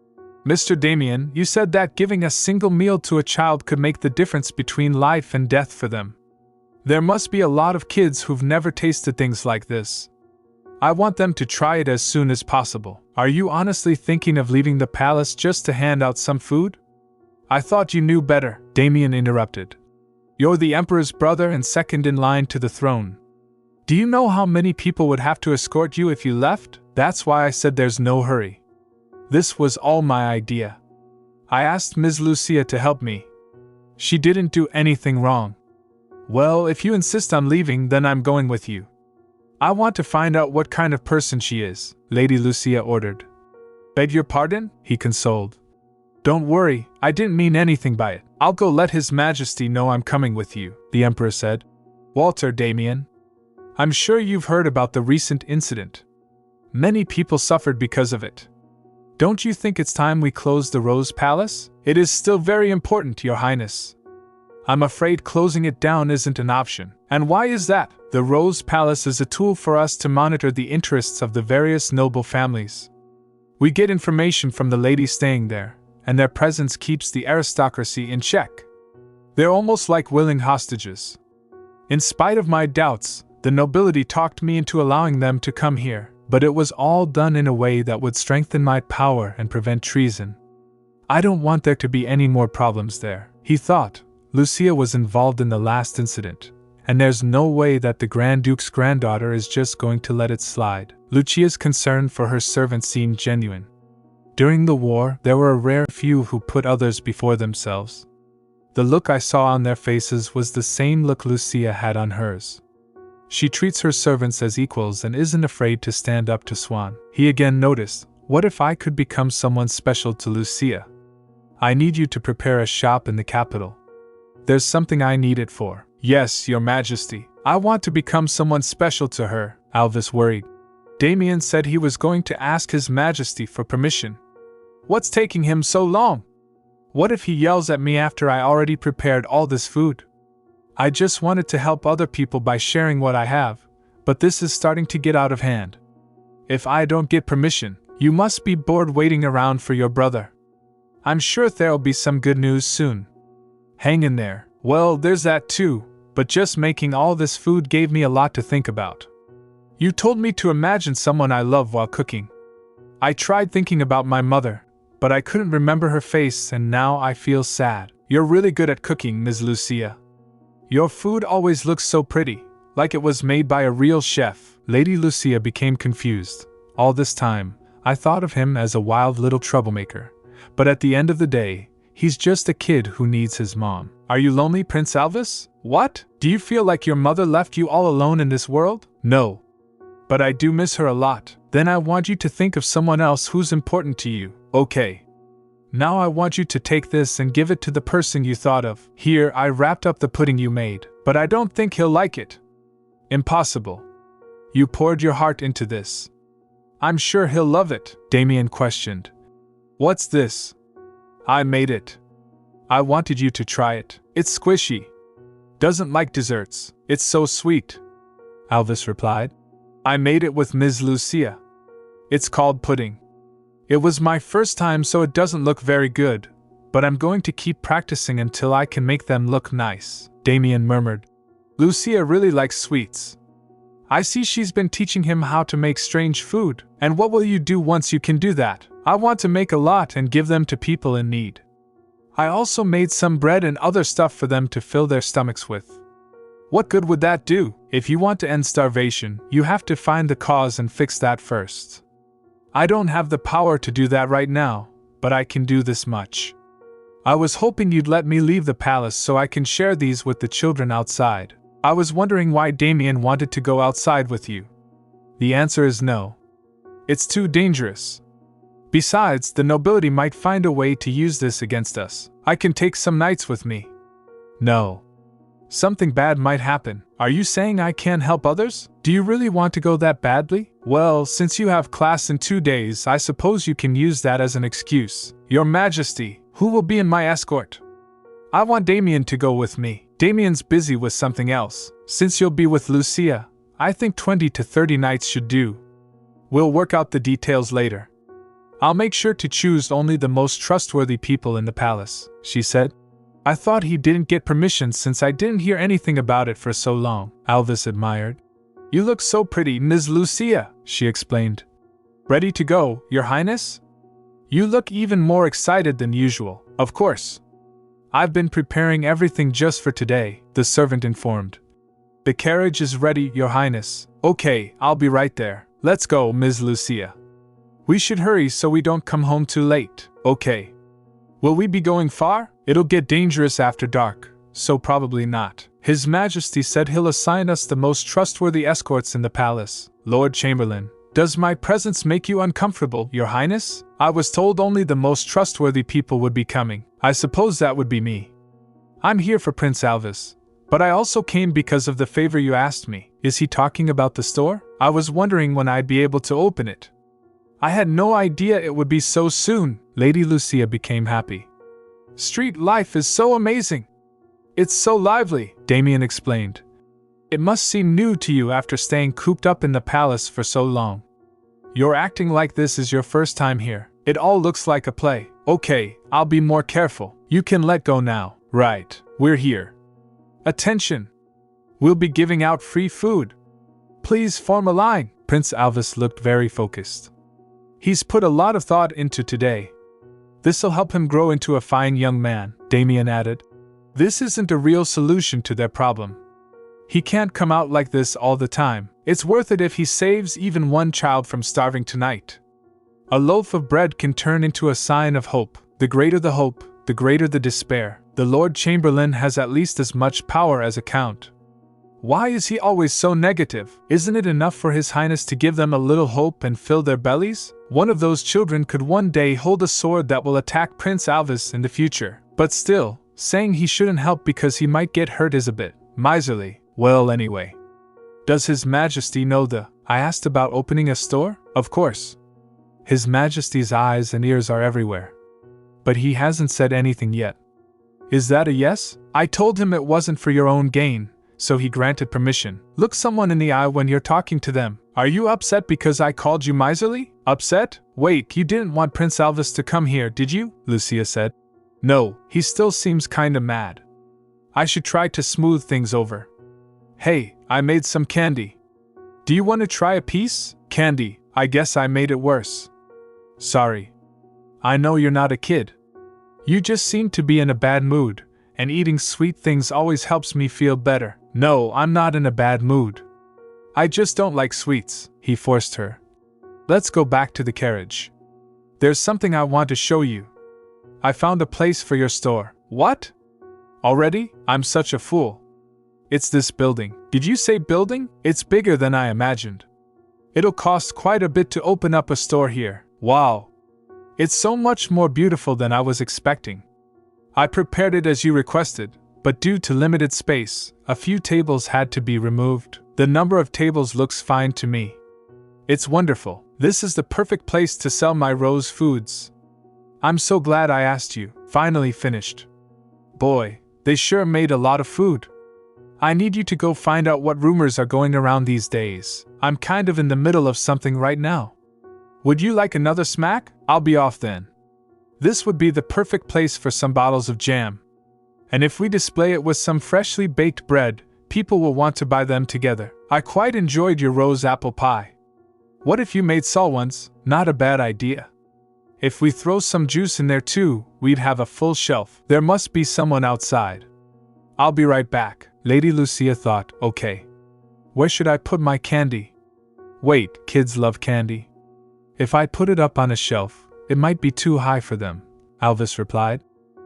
[SPEAKER 1] Mr. Damien, you said that giving a single meal to a child could make the difference between life and death for them. There must be a lot of kids who've never tasted things like this. I want them to try it as soon as possible. Are you honestly thinking of leaving the palace just to hand out some food? I thought you knew better, Damien interrupted. You're the Emperor's brother and second in line to the throne. Do you know how many people would have to escort you if you left? That's why I said there's no hurry. This was all my idea. I asked Ms. Lucia to help me. She didn't do anything wrong. Well, if you insist on leaving, then I'm going with you. I want to find out what kind of person she is, Lady Lucia ordered. Beg your pardon? He consoled. Don't worry, I didn't mean anything by it. I'll go let His Majesty know I'm coming with you, the Emperor said. Walter, Damien. I'm sure you've heard about the recent incident. Many people suffered because of it. Don't you think it's time we close the Rose Palace? It is still very important, Your Highness. I'm afraid closing it down isn't an option. And why is that? The Rose Palace is a tool for us to monitor the interests of the various noble families. We get information from the ladies staying there, and their presence keeps the aristocracy in check. They're almost like willing hostages. In spite of my doubts, the nobility talked me into allowing them to come here, but it was all done in a way that would strengthen my power and prevent treason. I don't want there to be any more problems there, he thought. Lucia was involved in the last incident, and there's no way that the Grand Duke's granddaughter is just going to let it slide. Lucia's concern for her servant seemed genuine. During the war, there were a rare few who put others before themselves. The look I saw on their faces was the same look Lucia had on hers. She treats her servants as equals and isn't afraid to stand up to Swan. He again noticed, what if I could become someone special to Lucia? I need you to prepare a shop in the capital. There's something I need it for. Yes, Your Majesty. I want to become someone special to her, Alvis worried. Damien said he was going to ask His Majesty for permission. What's taking him so long? What if he yells at me after I already prepared all this food? I just wanted to help other people by sharing what I have, but this is starting to get out of hand. If I don't get permission, you must be bored waiting around for your brother. I'm sure there'll be some good news soon. Hang in there. Well, there's that too, but just making all this food gave me a lot to think about. You told me to imagine someone I love while cooking. I tried thinking about my mother, but I couldn't remember her face and now I feel sad. You're really good at cooking, Ms. Lucia. Your food always looks so pretty, like it was made by a real chef. Lady Lucia became confused. All this time, I thought of him as a wild little troublemaker. But at the end of the day, he's just a kid who needs his mom. Are you lonely, Prince Alvis? What? Do you feel like your mother left you all alone in this world? No. But I do miss her a lot. Then I want you to think of someone else who's important to you. Okay. Now I want you to take this and give it to the person you thought of. Here, I wrapped up the pudding you made, but I don't think he'll like it. Impossible. You poured your heart into this. I'm sure he'll love it, Damien questioned. What's this? I made it. I wanted you to try it. It's squishy. Doesn't like desserts. It's so sweet. Alvis replied. I made it with Ms. Lucia. It's called pudding. It was my first time, so it doesn't look very good, but I'm going to keep practicing until I can make them look nice, Damien murmured. Lucia really likes sweets. I see she's been teaching him how to make strange food. And what will you do once you can do that? I want to make a lot and give them to people in need. I also made some bread and other stuff for them to fill their stomachs with. What good would that do? If you want to end starvation, you have to find the cause and fix that first. I don't have the power to do that right now, but I can do this much. I was hoping you'd let me leave the palace so I can share these with the children outside. I was wondering why Damien wanted to go outside with you. The answer is no. It's too dangerous. Besides, the nobility might find a way to use this against us. I can take some knights with me. No. Something bad might happen. Are you saying I can't help others? Do you really want to go that badly? Well, since you have class in 2 days, I suppose you can use that as an excuse. Your Majesty, who will be in my escort? I want Damien to go with me. Damien's busy with something else. Since you'll be with Lucia, I think 20 to 30 knights should do. We'll work out the details later. I'll make sure to choose only the most trustworthy people in the palace, she said. I thought he didn't get permission since I didn't hear anything about it for so long, Alvis admired. You look so pretty, Ms. Lucia, she explained. Ready to go, Your Highness? You look even more excited than usual. Of course. I've been preparing everything just for today, the servant informed. The carriage is ready, Your Highness. Okay, I'll be right there. Let's go, Ms. Lucia. We should hurry so we don't come home too late. Okay. Will we be going far? It'll get dangerous after dark, so probably not. His Majesty said he'll assign us the most trustworthy escorts in the palace. Lord Chamberlain, does my presence make you uncomfortable, Your Highness? I was told only the most trustworthy people would be coming. I suppose that would be me. I'm here for Prince Alvis, but I also came because of the favor you asked me. Is he talking about the store? I was wondering when I'd be able to open it. I had no idea it would be so soon. Lady Lucia became happy. Street life is so amazing. It's so lively, Damien explained. It must seem new to you after staying cooped up in the palace for so long. You're acting like this is your first time here. It all looks like a play. Okay, I'll be more careful. You can let go now. Right, we're here. Attention! We'll be giving out free food. Please form a line. Prince Alvis looked very focused. He's put a lot of thought into today. This'll help him grow into a fine young man, Damien added. This isn't a real solution to their problem. He can't come out like this all the time. It's worth it if he saves even one child from starving tonight. A loaf of bread can turn into a sign of hope. The greater the hope, the greater the despair. The Lord Chamberlain has at least as much power as a count. Why is he always so negative? Isn't it enough for His Highness to give them a little hope and fill their bellies? One of those children could one day hold a sword that will attack Prince Alvis in the future. But still, saying he shouldn't help because he might get hurt is a bit miserly. Well, anyway. Does His Majesty know I asked about opening a store? Of course. His Majesty's eyes and ears are everywhere. But he hasn't said anything yet. Is that a yes? I told him it wasn't for your own gain, so he granted permission. Look someone in the eye when you're talking to them. Are you upset because I called you miserly? Upset? Wait, you didn't want Prince Alvis to come here, did you? Lucia said. No, he still seems kinda mad. I should try to smooth things over. Hey, I made some candy. Do you want to try a piece? Candy, I guess I made it worse. Sorry. I know you're not a kid. You just seem to be in a bad mood, and eating sweet things always helps me feel better. No, I'm not in a bad mood. I just don't like sweets, he forced her. Let's go back to the carriage. There's something I want to show you. I found a place for your store. What? Already? I'm such a fool. It's this building. Did you say building? It's bigger than I imagined. It'll cost quite a bit to open up a store here. Wow. It's so much more beautiful than I was expecting. I prepared it as you requested, but due to limited space, a few tables had to be removed. The number of tables looks fine to me. It's wonderful. This is the perfect place to sell my rose foods. I'm so glad I asked you. Finally finished. Boy, they sure made a lot of food. I need you to go find out what rumors are going around these days. I'm kind of in the middle of something right now. Would you like another smack? I'll be off then. This would be the perfect place for some bottles of jam. And if we display it with some freshly baked bread, people will want to buy them together. I quite enjoyed your rose apple pie. What if you made salt ones? Not a bad idea. If we throw some juice in there too, we'd have a full shelf. There must be someone outside. I'll be right back. Lady Lucia thought, okay. Where should I put my candy? Wait, kids love candy. If I put it up on a shelf, it might be too high for them, Alvis replied.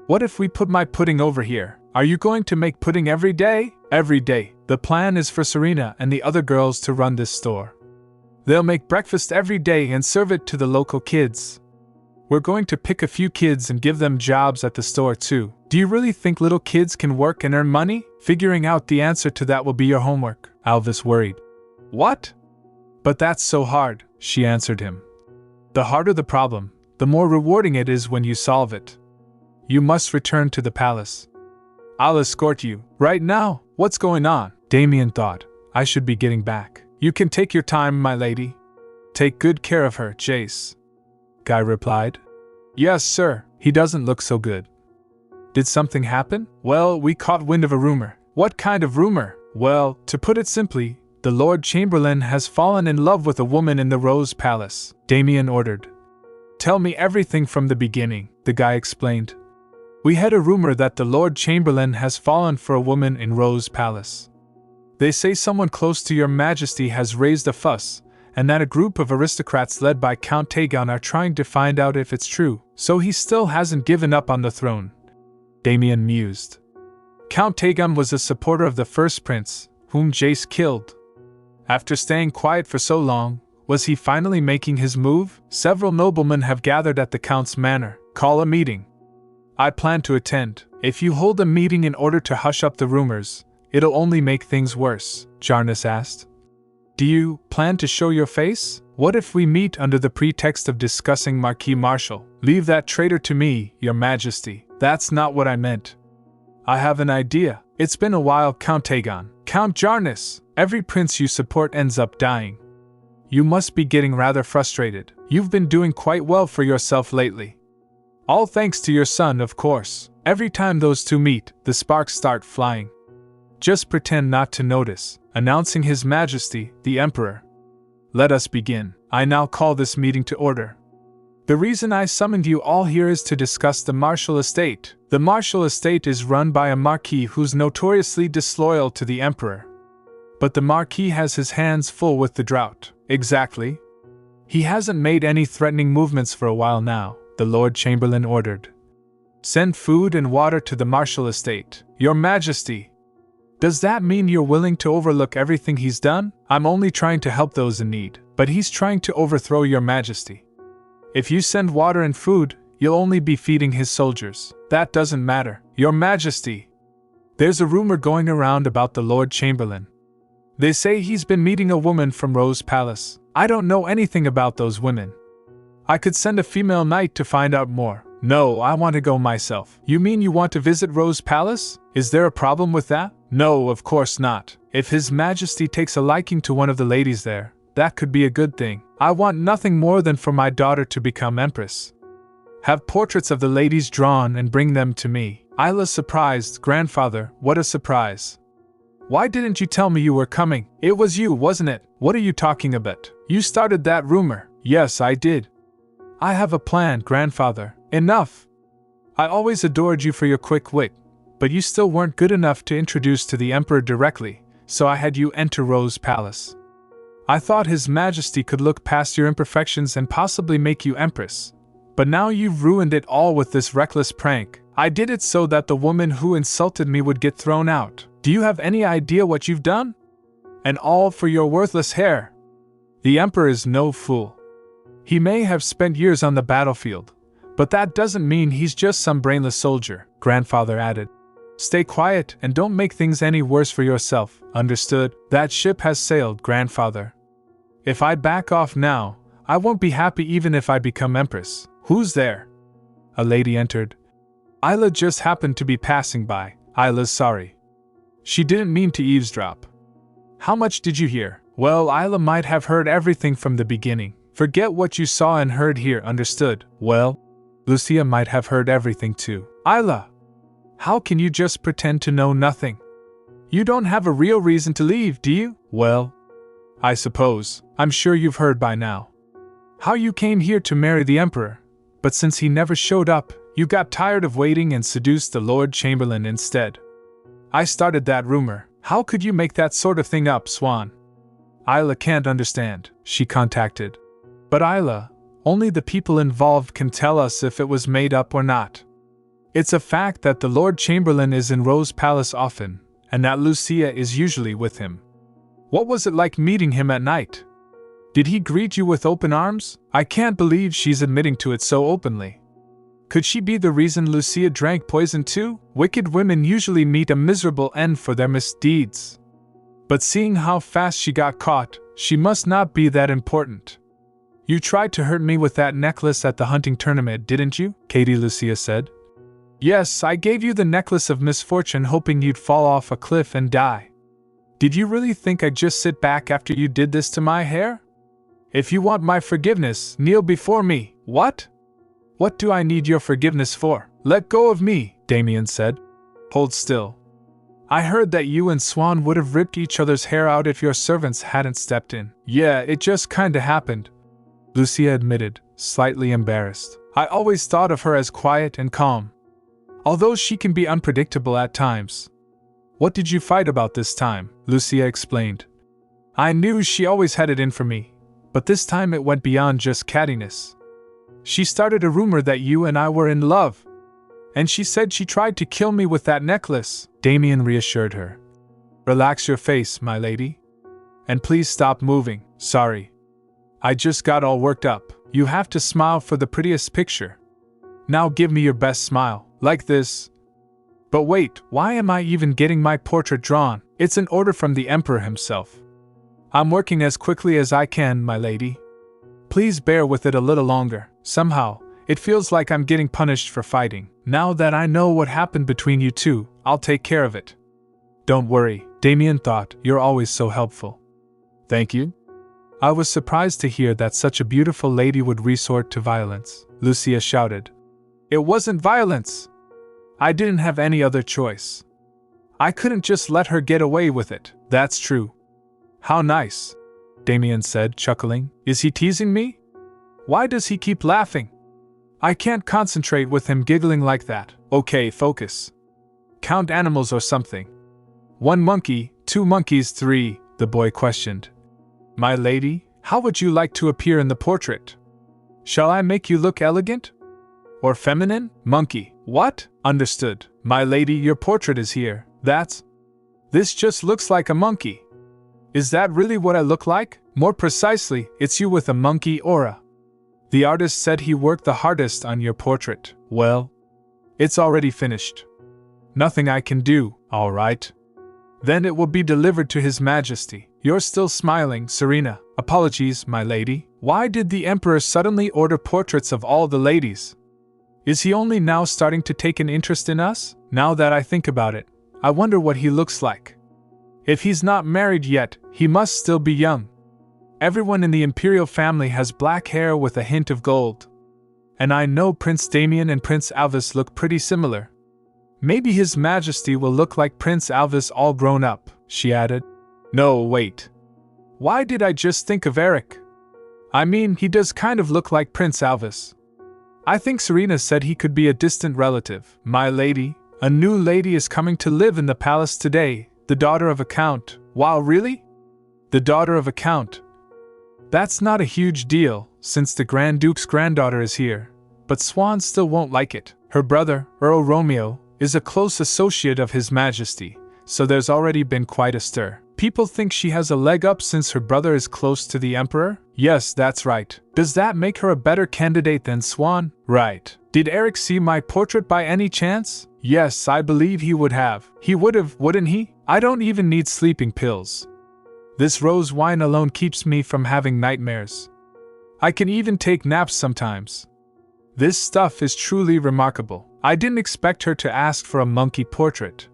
[SPEAKER 1] What if we put my pudding over here? Are you going to make pudding every day? Every day. The plan is for Serena and the other girls to run this store. They'll make breakfast every day and serve it to the local kids. We're going to pick a few kids and give them jobs at the store too. Do you really think little kids can work and earn money? Figuring out the answer to that will be your homework, Alvis worried. What? But that's so hard, she answered him. The harder the problem, the more rewarding it is when you solve it. You must return to the palace. I'll escort you. Right now? What's going on? Damien thought. I should be getting back. You can take your time, my lady. Take good care of her, Jace. Guy replied. Yes, sir. He doesn't look so good. Did something happen? Well, we caught wind of a rumor. What kind of rumor? Well, to put it simply, the Lord Chamberlain has fallen in love with a woman in the Rose Palace, Damien ordered. Tell me everything from the beginning, the guy explained. We had a rumor that the Lord Chamberlain has fallen for a woman in Rose Palace. They say someone close to your Majesty has raised a fuss, and that a group of aristocrats led by Count Taegon are trying to find out if it's true, so he still hasn't given up on the throne. Damien mused. Count Taegon was a supporter of the first prince, whom Jace killed. After staying quiet for so long, was he finally making his move? Several noblemen have gathered at the Count's manor. Call a meeting. I plan to attend. If you hold a meeting in order to hush up the rumors, it'll only make things worse, Jarnus asked. Do you plan to show your face? What if we meet under the pretext of discussing Marquis Marshal? Leave that traitor to me, your Majesty. That's not what I meant. I have an idea. It's been a while, Count Taegon. Count Jarnus, every prince you support ends up dying. You must be getting rather frustrated. You've been doing quite well for yourself lately. All thanks to your son, of course. Every time those two meet, the sparks start flying. Just pretend not to notice, announcing His Majesty, the Emperor. Let us begin. I now call this meeting to order. The reason I summoned you all here is to discuss the Martial Estate. The Martial Estate is run by a Marquis who's notoriously disloyal to the Emperor. But the Marquis has his hands full with the drought. Exactly. He hasn't made any threatening movements for a while now, the Lord Chamberlain ordered. Send food and water to the Martial Estate. Your Majesty. Does that mean you're willing to overlook everything he's done? I'm only trying to help those in need, but he's trying to overthrow your Majesty. If you send water and food, you'll only be feeding his soldiers. That doesn't matter, Your Majesty. There's a rumor going around about the Lord Chamberlain. They say he's been meeting a woman from Rose Palace. I don't know anything about those women. I could send a female knight to find out more. No, I want to go myself. You mean you want to visit Rose Palace? Is there a problem with that? No, of course not. If His Majesty takes a liking to one of the ladies there, that could be a good thing. I want nothing more than for my daughter to become Empress. Have portraits of the ladies drawn and bring them to me. Isla's surprised. Grandfather, what a surprise. Why didn't you tell me you were coming? It was you, wasn't it? What are you talking about? You started that rumor. Yes, I did. I have a plan, Grandfather. Enough. I always adored you for your quick wit, but you still weren't good enough to introduce to the Emperor directly, so I had you enter Rose Palace. I thought His Majesty could look past your imperfections and possibly make you Empress. But now you've ruined it all with this reckless prank. I did it so that the woman who insulted me would get thrown out. Do you have any idea what you've done? And all for your worthless hair. The Emperor is no fool. He may have spent years on the battlefield, but that doesn't mean he's just some brainless soldier, Grandfather added. Stay quiet and don't make things any worse for yourself, understood? That ship has sailed, Grandfather. If I back off now, I won't be happy even if I become Empress. Who's there? A lady entered. Isla just happened to be passing by. Isla's sorry. She didn't mean to eavesdrop. How much did you hear? Well, Isla might have heard everything from the beginning. Forget what you saw and heard here, understood? Well, Lucia might have heard everything too. Isla! How can you just pretend to know nothing? You don't have a real reason to leave, do you? Well, I suppose. I'm sure you've heard by now. How you came here to marry the Emperor, but since he never showed up, you got tired of waiting and seduced the Lord Chamberlain instead. I started that rumor. How could you make that sort of thing up, Swan? Isla can't understand, she contacted. But Isla, only the people involved can tell us if it was made up or not. It's a fact that the Lord Chamberlain is in Rose Palace often, and that Lucia is usually with him. What was it like meeting him at night? Did he greet you with open arms? I can't believe she's admitting to it so openly. Could she be the reason Lucia drank poison too? Wicked women usually meet a miserable end for their misdeeds. But seeing how fast she got caught, she must not be that important. You tried to hurt me with that necklace at the hunting tournament, didn't you? Lady Lucia said. Yes, I gave you the necklace of misfortune hoping you'd fall off a cliff and die. Did you really think I'd just sit back after you did this to my hair? If you want my forgiveness, kneel before me. What? What do I need your forgiveness for? Let go of me, Damien said. Hold still. I heard that you and Swan would have ripped each other's hair out if your servants hadn't stepped in. Yeah, it just kinda happened, Lucia admitted, slightly embarrassed. I always thought of her as quiet and calm, although she can be unpredictable at times. What did you fight about this time? Lucia explained. I knew she always had it in for me, but this time it went beyond just cattiness. She started a rumor that you and I were in love, and she said she tried to kill me with that necklace, Damien reassured her. Relax your face, my lady. And please stop moving. Sorry. I just got all worked up. You have to smile for the prettiest picture. Now give me your best smile, like this. But wait, why am I even getting my portrait drawn? It's an order from the Emperor himself. I'm working as quickly as I can, my lady. Please bear with it a little longer. Somehow, it feels like I'm getting punished for fighting. Now that I know what happened between you two, I'll take care of it. Don't worry, Damien thought, you're always so helpful. Thank you. I was surprised to hear that such a beautiful lady would resort to violence, Lucia shouted. It wasn't violence. I didn't have any other choice. I couldn't just let her get away with it. That's true. How nice, Damien said, chuckling. Is he teasing me? Why does he keep laughing? I can't concentrate with him giggling like that. Okay, focus. Count animals or something. 1 monkey, 2 monkeys, 3, the boy questioned. My lady, how would you like to appear in the portrait? Shall I make you look elegant? Or feminine? Monkey. What? Understood. My lady, your portrait is here. This just looks like a monkey. Is that really what I look like? More precisely, it's you with a monkey aura. The artist said he worked the hardest on your portrait. Well, it's already finished. Nothing I can do, all right. Then it will be delivered to His Majesty. You're still smiling, Serena. Apologies, my lady. Why did the Emperor suddenly order portraits of all the ladies? Is he only now starting to take an interest in us? Now that I think about it, I wonder what he looks like. If he's not married yet, he must still be young. Everyone in the imperial family has black hair with a hint of gold. And I know Prince Damien and Prince Alvis look pretty similar. Maybe His Majesty will look like Prince Alvis all grown up, she added. No, wait. Why did I just think of Eric? I mean, he does kind of look like Prince Alvis. I think Serena said he could be a distant relative. My lady, a new lady is coming to live in the palace today, the daughter of a count. Wow, really? The daughter of a count. That's not a huge deal, since the Grand Duke's granddaughter is here, but Swan still won't like it. Her brother, Earl Romeo, is a close associate of His Majesty, so there's already been quite a stir. People think she has a leg up since her brother is close to the Emperor? Yes, that's right. Does that make her a better candidate than Swan? Right. Did Eric see my portrait by any chance? Yes, I believe he would have. He would have, wouldn't he? I don't even need sleeping pills. This rose wine alone keeps me from having nightmares. I can even take naps sometimes. This stuff is truly remarkable. I didn't expect her to ask for a monkey portrait.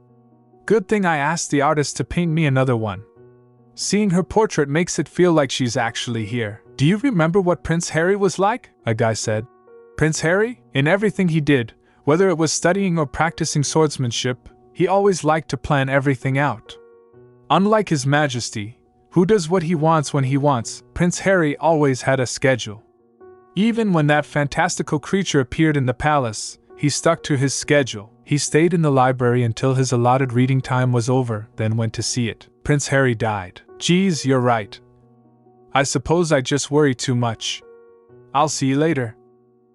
[SPEAKER 1] Good thing I asked the artist to paint me another one. Seeing her portrait makes it feel like she's actually here. Do you remember what Prince Harry was like? A guy said. Prince Harry? In everything he did, whether it was studying or practicing swordsmanship, he always liked to plan everything out. Unlike His Majesty, who does what he wants when he wants, Prince Harry always had a schedule. Even when that fantastical creature appeared in the palace, he stuck to his schedule. He stayed in the library until his allotted reading time was over, then went to see it. Prince Harry died. Geez, you're right. I suppose I just worry too much. I'll see you later.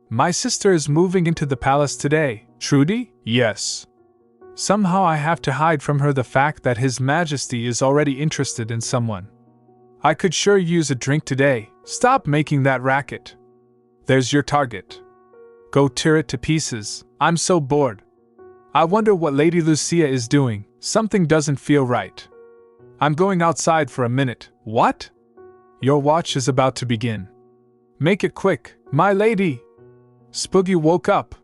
[SPEAKER 1] My sister is moving into the palace today. Trudy? Yes. Somehow I have to hide from her the fact that His Majesty is already interested in someone. I could sure use a drink today. Stop making that racket. There's your target. Go tear it to pieces. I'm so bored. I wonder what Lady Lucia is doing. Something doesn't feel right. I'm going outside for a minute. What? Your watch is about to begin. Make it quick, my lady. Spoogie woke up.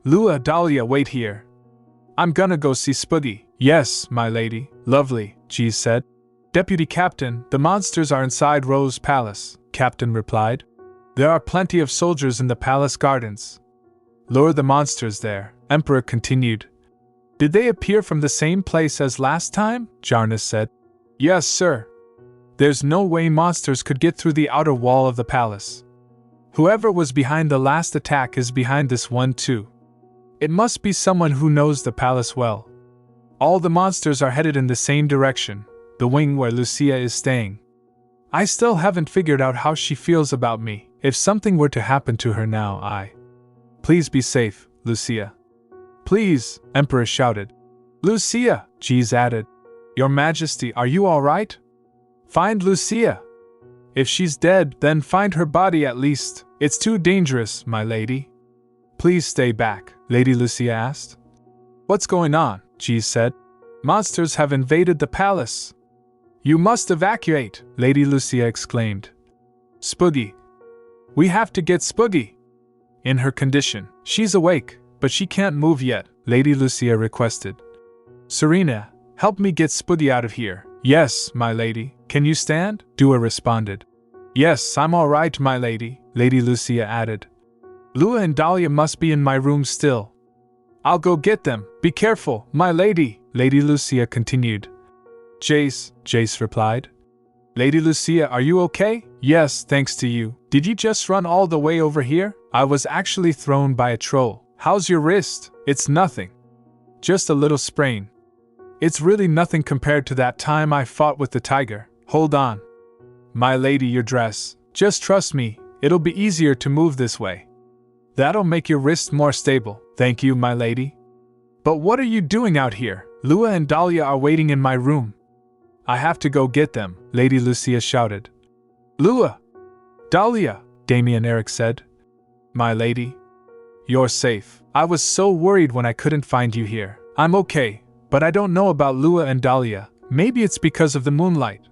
[SPEAKER 1] Lua, Dahlia, wait here. I'm gonna go see Spoogie. Yes, my lady. Lovely, G said. Deputy Captain, the monsters are inside Rose Palace, Captain replied. There are plenty of soldiers in the palace gardens. Lure the monsters there, Emperor continued. Did they appear from the same place as last time? Jarnus said. Yes, sir. There's no way monsters could get through the outer wall of the palace. Whoever was behind the last attack is behind this one too. It must be someone who knows the palace well. All the monsters are headed in the same direction, the wing where Lucia is staying. I still haven't figured out how she feels about me. If something were to happen to her now, Please be safe, Lucia. Please, Empress shouted. Lucia, Jeez added. Your Majesty, are you all right? Find Lucia. If she's dead, then find her body at least. It's too dangerous, my lady. Please stay back, Lady Lucia asked. What's going on? Jeez said. Monsters have invaded the palace. You must evacuate, Lady Lucia exclaimed. Spoogie. We have to get Spoogie. In her condition, she's awake, but she can't move yet, Lady Lucia requested. Serena, help me get Spoogie out of here. Yes, my lady. Can you stand? Dua responded. Yes, I'm all right, my lady, Lady Lucia added. Lua and Dahlia must be in my room still. I'll go get them. Be careful, my lady, Lady Lucia continued. Jace replied. Lady Lucia, are you okay? Yes, thanks to you. Did you just run all the way over here? I was actually thrown by a troll. How's your wrist? It's nothing. Just a little sprain. It's really nothing compared to that time I fought with the tiger. Hold on. My lady, your dress. Just trust me, it'll be easier to move this way. That'll make your wrist more stable. Thank you, my lady. But what are you doing out here? Lua and Dahlia are waiting in my room. I have to go get them, Lady Lucia shouted. Lua! Dahlia, Damien Eric said. My lady? You're safe. I was so worried when I couldn't find you here. I'm okay, but I don't know about Lua and Dahlia. Maybe it's because of the moonlight.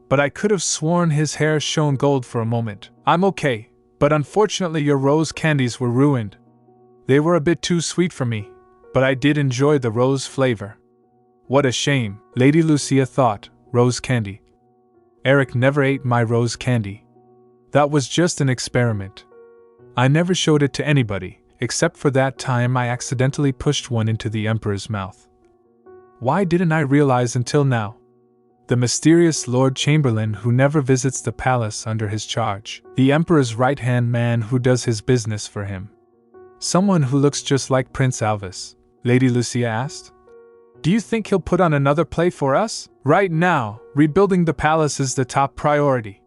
[SPEAKER 1] But I could have sworn his hair shone gold for a moment. I'm okay, but unfortunately your rose candies were ruined. They were a bit too sweet for me, but I did enjoy the rose flavor. What a shame, Lady Lucia thought. Rose candy. Eric never ate my rose candy. That was just an experiment. I never showed it to anybody, except for that time I accidentally pushed one into the Emperor's mouth. Why didn't I realize until now? The mysterious Lord Chamberlain who never visits the palace under his charge. The Emperor's right-hand man who does his business for him. Someone who looks just like Prince Alvis, Lady Lucia asked. Do you think he'll put on another play for us? Right now, rebuilding the palace is the top priority.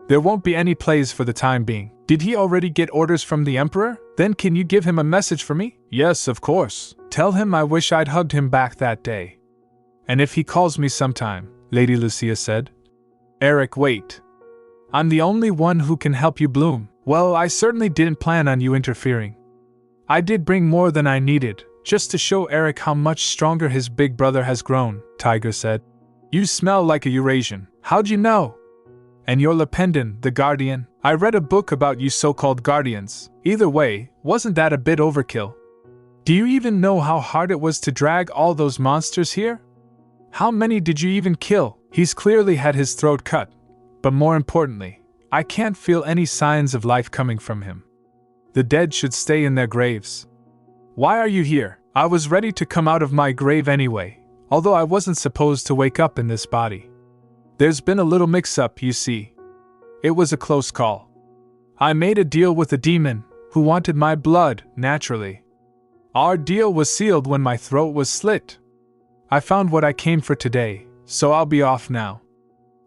[SPEAKER 1] There won't be any plays for the time being. Did he already get orders from the Emperor? Then can you give him a message for me? Yes, of course. Tell him I wish I'd hugged him back that day. And if he calls me sometime, Lady Lucia said. Eric, wait. I'm the only one who can help you bloom. Well, I certainly didn't plan on you interfering. I did bring more than I needed, just to show Eric how much stronger his big brother has grown, Tiger said. You smell like a Eurasian. How'd you know? And you're Lependon, the Guardian. I read a book about you so-called Guardians. Either way, wasn't that a bit overkill? Do you even know how hard it was to drag all those monsters here? How many did you even kill? He's clearly had his throat cut. But more importantly, I can't feel any signs of life coming from him. The dead should stay in their graves. Why are you here? I was ready to come out of my grave anyway, although I wasn't supposed to wake up in this body. There's been a little mix-up, you see. It was a close call. I made a deal with a demon, who wanted my blood, naturally. Our deal was sealed when my throat was slit. I found what I came for today, so I'll be off now.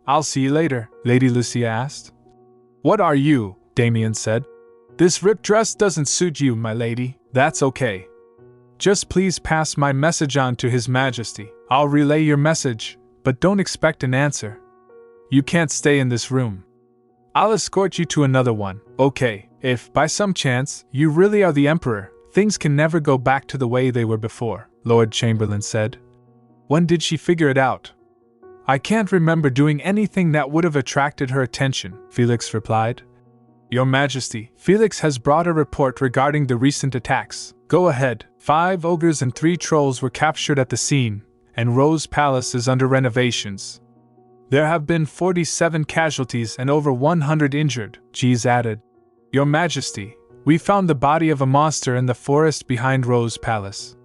[SPEAKER 1] I'll see you later, Lady Lucia asked. What are you? Damien said. This ripped dress doesn't suit you, my lady. That's okay. Just please pass my message on to His Majesty. I'll relay your message, but don't expect an answer. You can't stay in this room. I'll escort you to another one. Okay, if, by some chance, you really are the Emperor, things can never go back to the way they were before, Lord Chamberlain said. When did she figure it out? I can't remember doing anything that would have attracted her attention, Felix replied. Your Majesty, Felix has brought a report regarding the recent attacks. Go ahead. 5 ogres and 3 trolls were captured at the scene, and Rose Palace is under renovations. There have been 47 casualties and over 100 injured, Jeez added. Your Majesty, we found the body of a monster in the forest behind Rose Palace.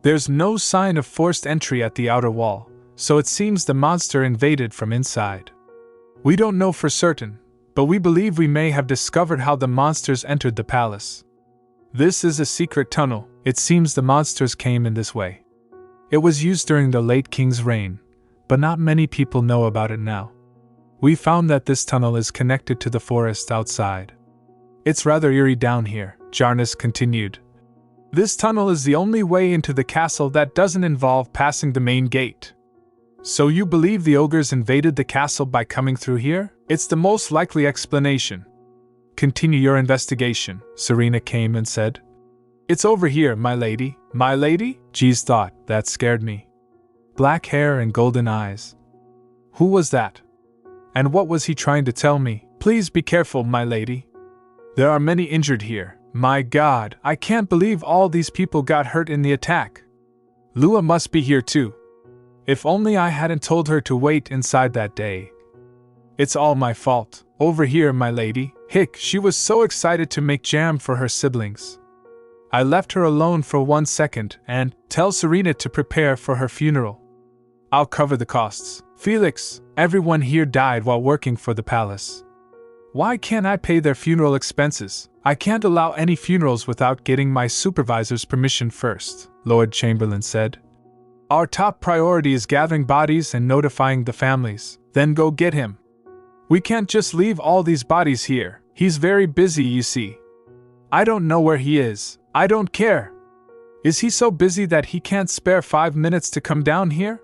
[SPEAKER 1] There's no sign of forced entry at the outer wall, so it seems the monster invaded from inside. We don't know for certain, but we believe we may have discovered how the monsters entered the palace. This is a secret tunnel. It seems the monsters came in this way. It was used during the late king's reign, but not many people know about it now. We found that this tunnel is connected to the forest outside. It's rather eerie down here, Jarnus continued. This tunnel is the only way into the castle that doesn't involve passing the main gate. So you believe the ogres invaded the castle by coming through here? It's the most likely explanation. Continue your investigation, Serena came and said. It's over here, my lady. My lady? Jeez thought, that scared me. Black hair and golden eyes. Who was that? And what was he trying to tell me? Please be careful, my lady. There are many injured here. My God, I can't believe all these people got hurt in the attack. Lua must be here too. If only I hadn't told her to wait inside that day. It's all my fault. Over here, my lady. Hick, she was so excited to make jam for her siblings. I left her alone for 1 second and tell Serena to prepare for her funeral. I'll cover the costs. Felix, everyone here died while working for the palace. Why can't I pay their funeral expenses? I can't allow any funerals without getting my supervisor's permission first, Lord Chamberlain said. Our top priority is gathering bodies and notifying the families. Then go get him. We can't just leave all these bodies here. He's very busy, you see. I don't know where he is. I don't care. Is he so busy that he can't spare 5 minutes to come down here?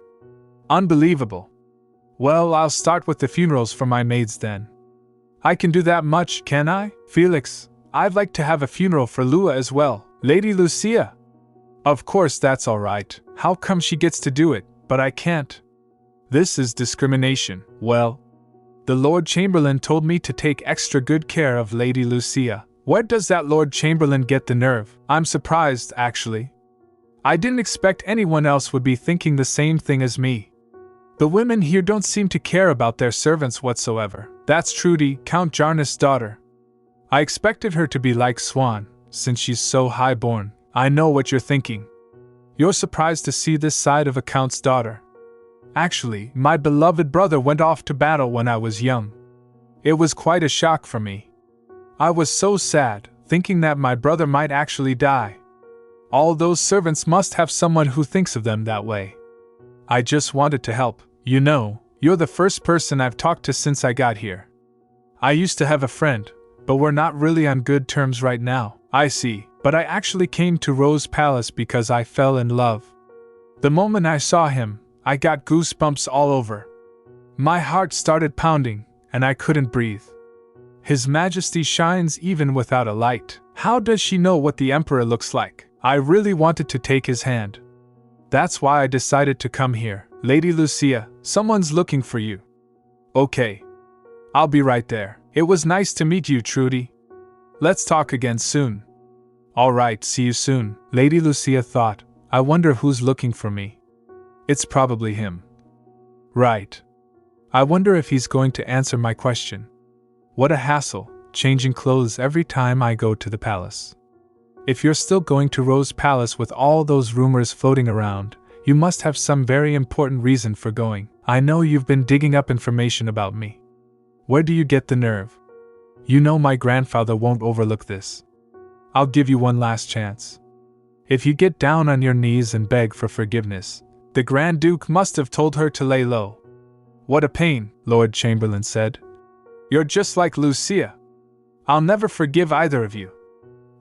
[SPEAKER 1] Unbelievable. Well, I'll start with the funerals for my maids then. I can do that much, can I? Felix, I'd like to have a funeral for Lua as well. Lady Lucia. Of course that's alright. How come she gets to do it, but I can't? This is discrimination. Well, the Lord Chamberlain told me to take extra good care of Lady Lucia. Where does that Lord Chamberlain get the nerve? I'm surprised, actually. I didn't expect anyone else would be thinking the same thing as me. The women here don't seem to care about their servants whatsoever. That's Trudy, Count Jarnus' daughter. I expected her to be like Swan, since she's so high-born. I know what you're thinking. You're surprised to see this side of a count's daughter. Actually, my beloved brother went off to battle when I was young. It was quite a shock for me. I was so sad, thinking that my brother might actually die. All those servants must have someone who thinks of them that way. I just wanted to help. You know, you're the first person I've talked to since I got here. I used to have a friend, but we're not really on good terms right now. I see, but I actually came to Rose Palace because I fell in love. The moment I saw him, I got goosebumps all over. My heart started pounding, and I couldn't breathe. His Majesty shines even without a light. How does she know what the Emperor looks like? I really wanted to take his hand. That's why I decided to come here. Lady Lucia, someone's looking for you. Okay. I'll be right there. It was nice to meet you, Trudy. Let's talk again soon. Alright, see you soon. Lady Lucia thought, I wonder who's looking for me. It's probably him. Right. I wonder if he's going to answer my question. What a hassle, changing clothes every time I go to the palace. If you're still going to Rose Palace with all those rumors floating around, you must have some very important reason for going. I know you've been digging up information about me. Where do you get the nerve? You know my grandfather won't overlook this. I'll give you one last chance. If you get down on your knees and beg for forgiveness, the Grand Duke must have told her to lay low. What a pain, Lord Chamberlain said. You're just like Lucia. I'll never forgive either of you.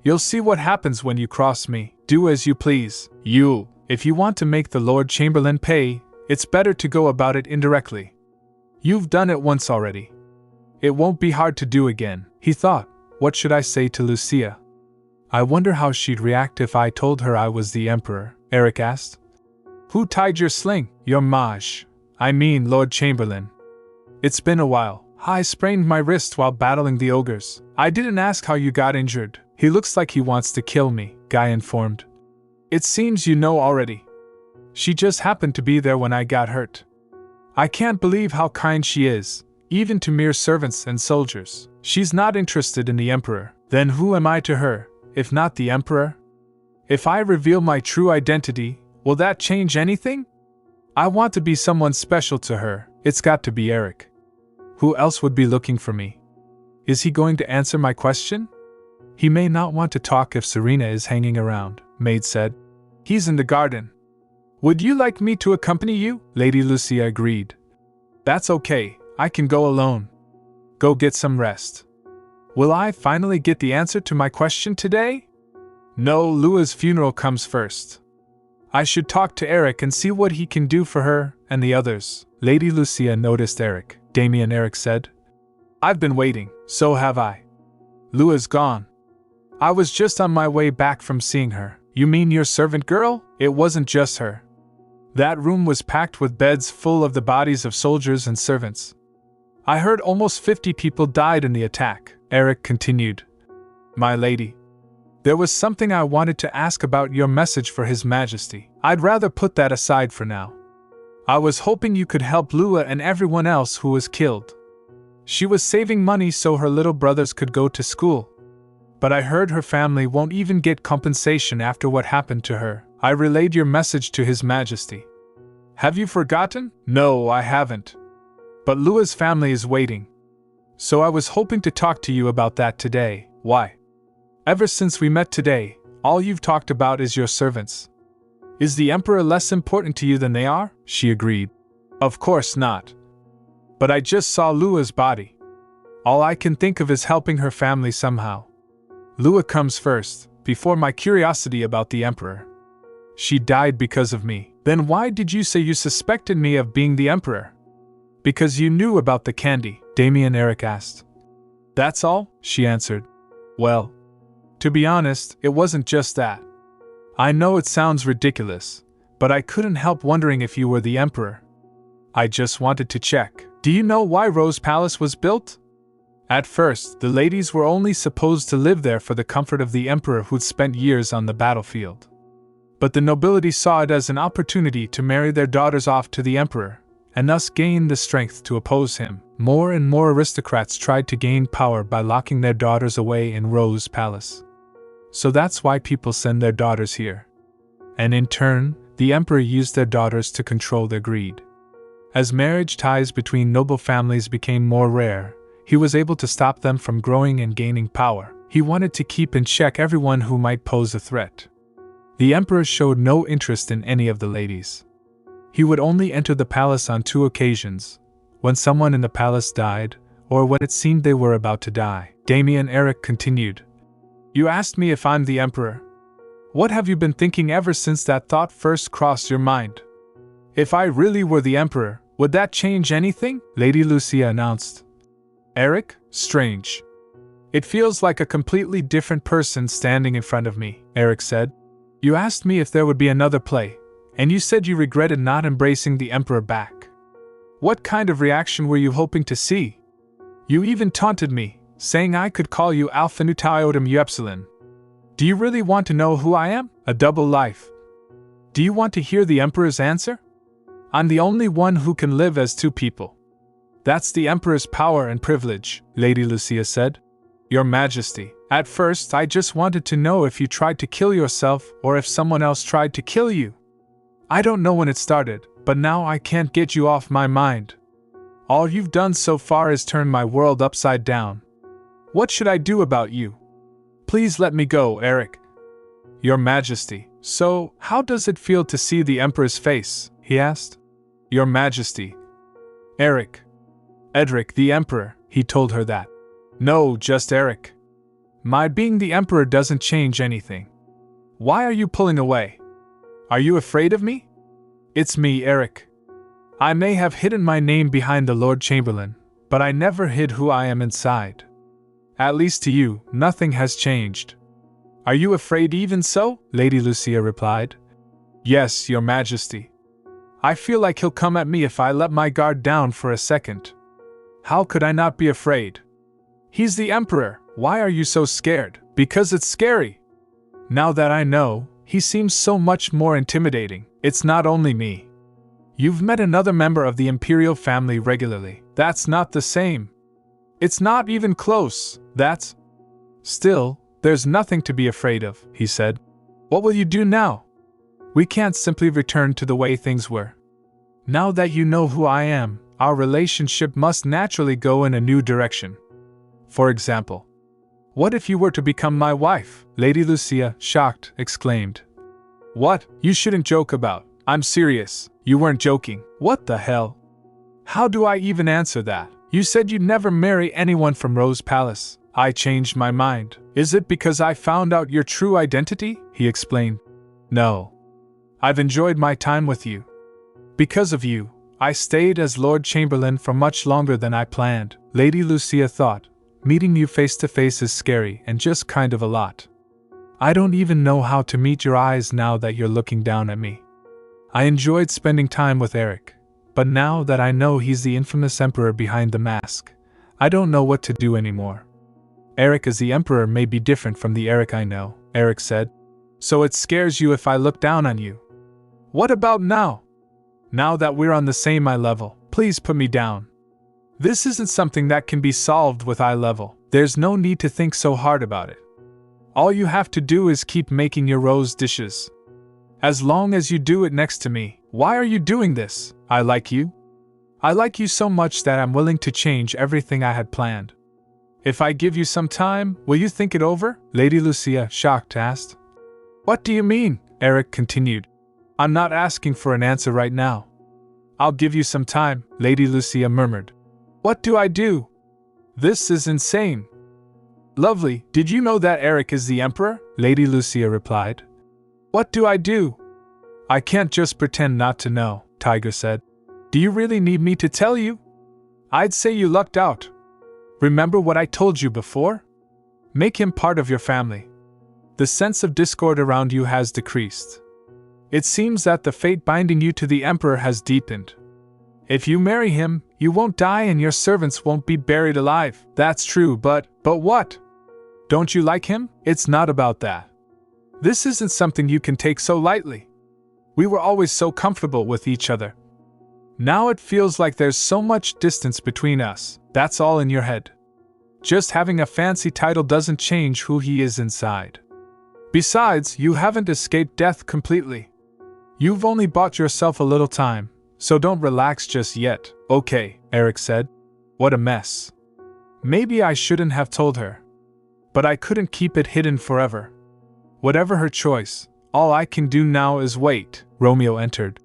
[SPEAKER 1] You'll see what happens when you cross me. Do as you please. If you want to make the Lord Chamberlain pay, it's better to go about it indirectly. You've done it once already. It won't be hard to do again. He thought, what should I say to Lucia? I wonder how she'd react if I told her I was the Emperor, Eric asked. Who tied your sling? Your mage. I mean Lord Chamberlain. It's been a while. I sprained my wrist while battling the ogres. I didn't ask how you got injured. He looks like he wants to kill me, Guy informed. It seems you know already. She just happened to be there when I got hurt. I can't believe how kind she is, even to mere servants and soldiers. She's not interested in the Emperor. Then who am I to her, if not the Emperor? If I reveal my true identity, will that change anything? I want to be someone special to her. It's got to be Eric. Who else would be looking for me? Is he going to answer my question? He may not want to talk if Serena is hanging around, Maid said. He's in the garden. Would you like me to accompany you? Lady Lucia agreed. That's okay, I can go alone. Go get some rest. Will I finally get the answer to my question today? No, Lua's funeral comes first. I should talk to Eric and see what he can do for her and the others. Lady Lucia noticed Eric. Damien, Eric said. I've been waiting, so have I. Lua's gone. I was just on my way back from seeing her. You mean your servant girl? It wasn't just her. That room was packed with beds full of the bodies of soldiers and servants. I heard almost 50 people died in the attack, Eric continued. My lady. There was something I wanted to ask about your message for His Majesty. I'd rather put that aside for now. I was hoping you could help Lua and everyone else who was killed. She was saving money so her little brothers could go to school. But I heard her family won't even get compensation after what happened to her. I relayed your message to His Majesty. Have you forgotten? No, I haven't. But Lua's family is waiting. So I was hoping to talk to you about that today. Why? Ever since we met today, all you've talked about is your servants. Is the Emperor less important to you than they are? She agreed. Of course not. But I just saw Lua's body. All I can think of is helping her family somehow. Lua comes first, before my curiosity about the Emperor. She died because of me. Then why did you say you suspected me of being the Emperor? Because you knew about the candy, Damien Eric asked. That's all, she answered. Well, to be honest, it wasn't just that. I know it sounds ridiculous, but I couldn't help wondering if you were the Emperor. I just wanted to check. Do you know why Rose Palace was built? At first, the ladies were only supposed to live there for the comfort of the Emperor who'd spent years on the battlefield. But the nobility saw it as an opportunity to marry their daughters off to the Emperor, and thus gain the strength to oppose him. More and more aristocrats tried to gain power by locking their daughters away in Rose Palace. So that's why people send their daughters here. And in turn, the Emperor used their daughters to control their greed. As marriage ties between noble families became more rare, he was able to stop them from growing and gaining power. He wanted to keep in check everyone who might pose a threat. The Emperor showed no interest in any of the ladies. He would only enter the palace on 2 occasions, when someone in the palace died, or when it seemed they were about to die. Damien Eric continued. You asked me if I'm the Emperor. What have you been thinking ever since that thought first crossed your mind? If I really were the Emperor, would that change anything? Lady Lucia announced. Eric, strange. It feels like a completely different person standing in front of me, Eric said. You asked me if there would be another play, and you said you regretted not embracing the Emperor back. What kind of reaction were you hoping to see? You even taunted me, saying I could call you Alpha Nu Tau Iota Mu Epsilon. Do you really want to know who I am? A double life. Do you want to hear the Emperor's answer? I'm the only one who can live as 2 people. That's the Emperor's power and privilege, Lady Lucia said. Your Majesty, at first I just wanted to know if you tried to kill yourself or if someone else tried to kill you. I don't know when it started, but now I can't get you off my mind. All you've done so far is turn my world upside down. What should I do about you? Please let me go, Eric. Your Majesty, so how does it feel to see the Emperor's face? He asked. Your Majesty. Eric. Edric the Emperor, he told her that. No, just Eric. My being the Emperor doesn't change anything. Why are you pulling away? Are you afraid of me? It's me, Eric. I may have hidden my name behind the Lord Chamberlain, but I never hid who I am inside. At least to you, nothing has changed. Are you afraid even so? Lady Lucia replied. Yes, Your Majesty. I feel like he'll come at me if I let my guard down for a second. How could I not be afraid? He's the Emperor. Why are you so scared? Because it's scary. Now that I know, he seems so much more intimidating. It's not only me. You've met another member of the Imperial family regularly. That's not the same. It's not even close. That's... Still, there's nothing to be afraid of, he said. What will you do now? We can't simply return to the way things were. Now that you know who I am, our relationship must naturally go in a new direction. For example, what if you were to become my wife? Lady Lucia, shocked, exclaimed. What? You shouldn't joke about. I'm serious. You weren't joking. What the hell? How do I even answer that? You said you'd never marry anyone from Rose Palace. I changed my mind. Is it because I found out your true identity? He explained. No. I've enjoyed my time with you. Because of you, I stayed as Lord Chamberlain for much longer than I planned. Lady Lucia thought, meeting you face to face is scary and just kind of a lot. I don't even know how to meet your eyes now that you're looking down at me. I enjoyed spending time with Eric, but now that I know he's the infamous Emperor behind the mask, I don't know what to do anymore. Eric as the Emperor may be different from the Eric I know, Eric said. So it scares you if I look down on you. What about now? Now that we're on the same eye level, please put me down. This isn't something that can be solved with eye level. There's no need to think so hard about it. All you have to do is keep making your rose dishes. As long as you do it next to me. Why are you doing this? I like you. I like you so much that I'm willing to change everything I had planned. If I give you some time, will you think it over? Lady Lucia, shocked, asked. What do you mean? Eric continued. I'm not asking for an answer right now. I'll give you some time, Lady Lucia murmured. What do I do? This is insane. Lovely, did you know that Eric is the Emperor? Lady Lucia replied. What do I do? I can't just pretend not to know, Tiger said. Do you really need me to tell you? I'd say you lucked out. Remember what I told you before? Make him part of your family. The sense of discord around you has decreased. It seems that the fate binding you to the Emperor has deepened. If you marry him, you won't die and your servants won't be buried alive. That's true, but what? Don't you like him? It's not about that. This isn't something you can take so lightly. We were always so comfortable with each other. Now it feels like there's so much distance between us. That's all in your head. Just having a fancy title doesn't change who he is inside. Besides, you haven't escaped death completely. You've only bought yourself a little time, so don't relax just yet. Okay, Eric said. What a mess. Maybe I shouldn't have told her. But I couldn't keep it hidden forever. Whatever her choice, all I can do now is wait. Romeo entered.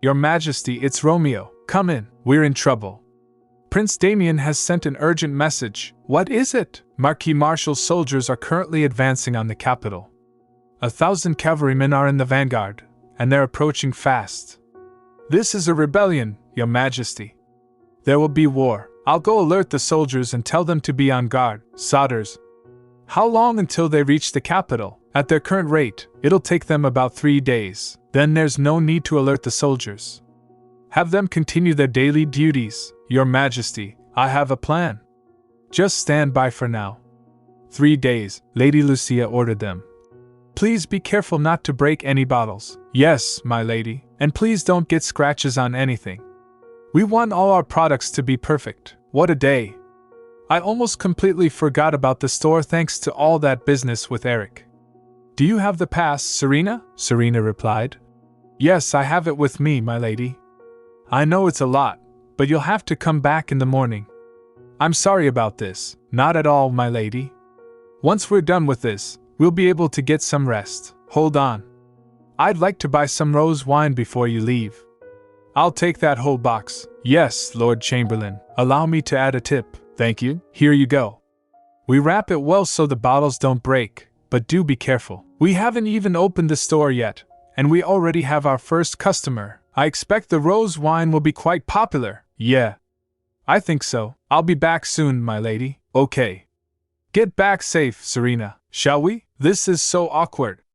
[SPEAKER 1] Your Majesty, it's Romeo. Come in, we're in trouble. Prince Damien has sent an urgent message. What is it? Marquis Marshal's soldiers are currently advancing on the capital. 1,000 cavalrymen are in the vanguard, and they're approaching fast. This is a rebellion, Your Majesty. There will be war. I'll go alert the soldiers and tell them to be on guard. Sodders. How long until they reach the capital? At their current rate, it'll take them about 3 days. Then there's no need to alert the soldiers. Have them continue their daily duties. Your Majesty, I have a plan. Just stand by for now. 3 days, Lady Lucia ordered them. Please be careful not to break any bottles. Yes, my lady, and please don't get scratches on anything. We want all our products to be perfect. What a day. I almost completely forgot about the store thanks to all that business with Eric. Do you have the pass, Serena? Serena replied. Yes, I have it with me, my lady. I know it's a lot, but you'll have to come back in the morning. I'm sorry about this. Not at all, my lady. Once we're done with this, we'll be able to get some rest. Hold on. I'd like to buy some rose wine before you leave. I'll take that whole box. Yes, Lord Chamberlain. Allow me to add a tip. Thank you. Here you go. We wrap it well so the bottles don't break, but do be careful. We haven't even opened the store yet, and we already have our first customer. I expect the rose wine will be quite popular. Yeah. I think so. I'll be back soon, my lady. Okay. Get back safe, Serena, shall we? This is so awkward.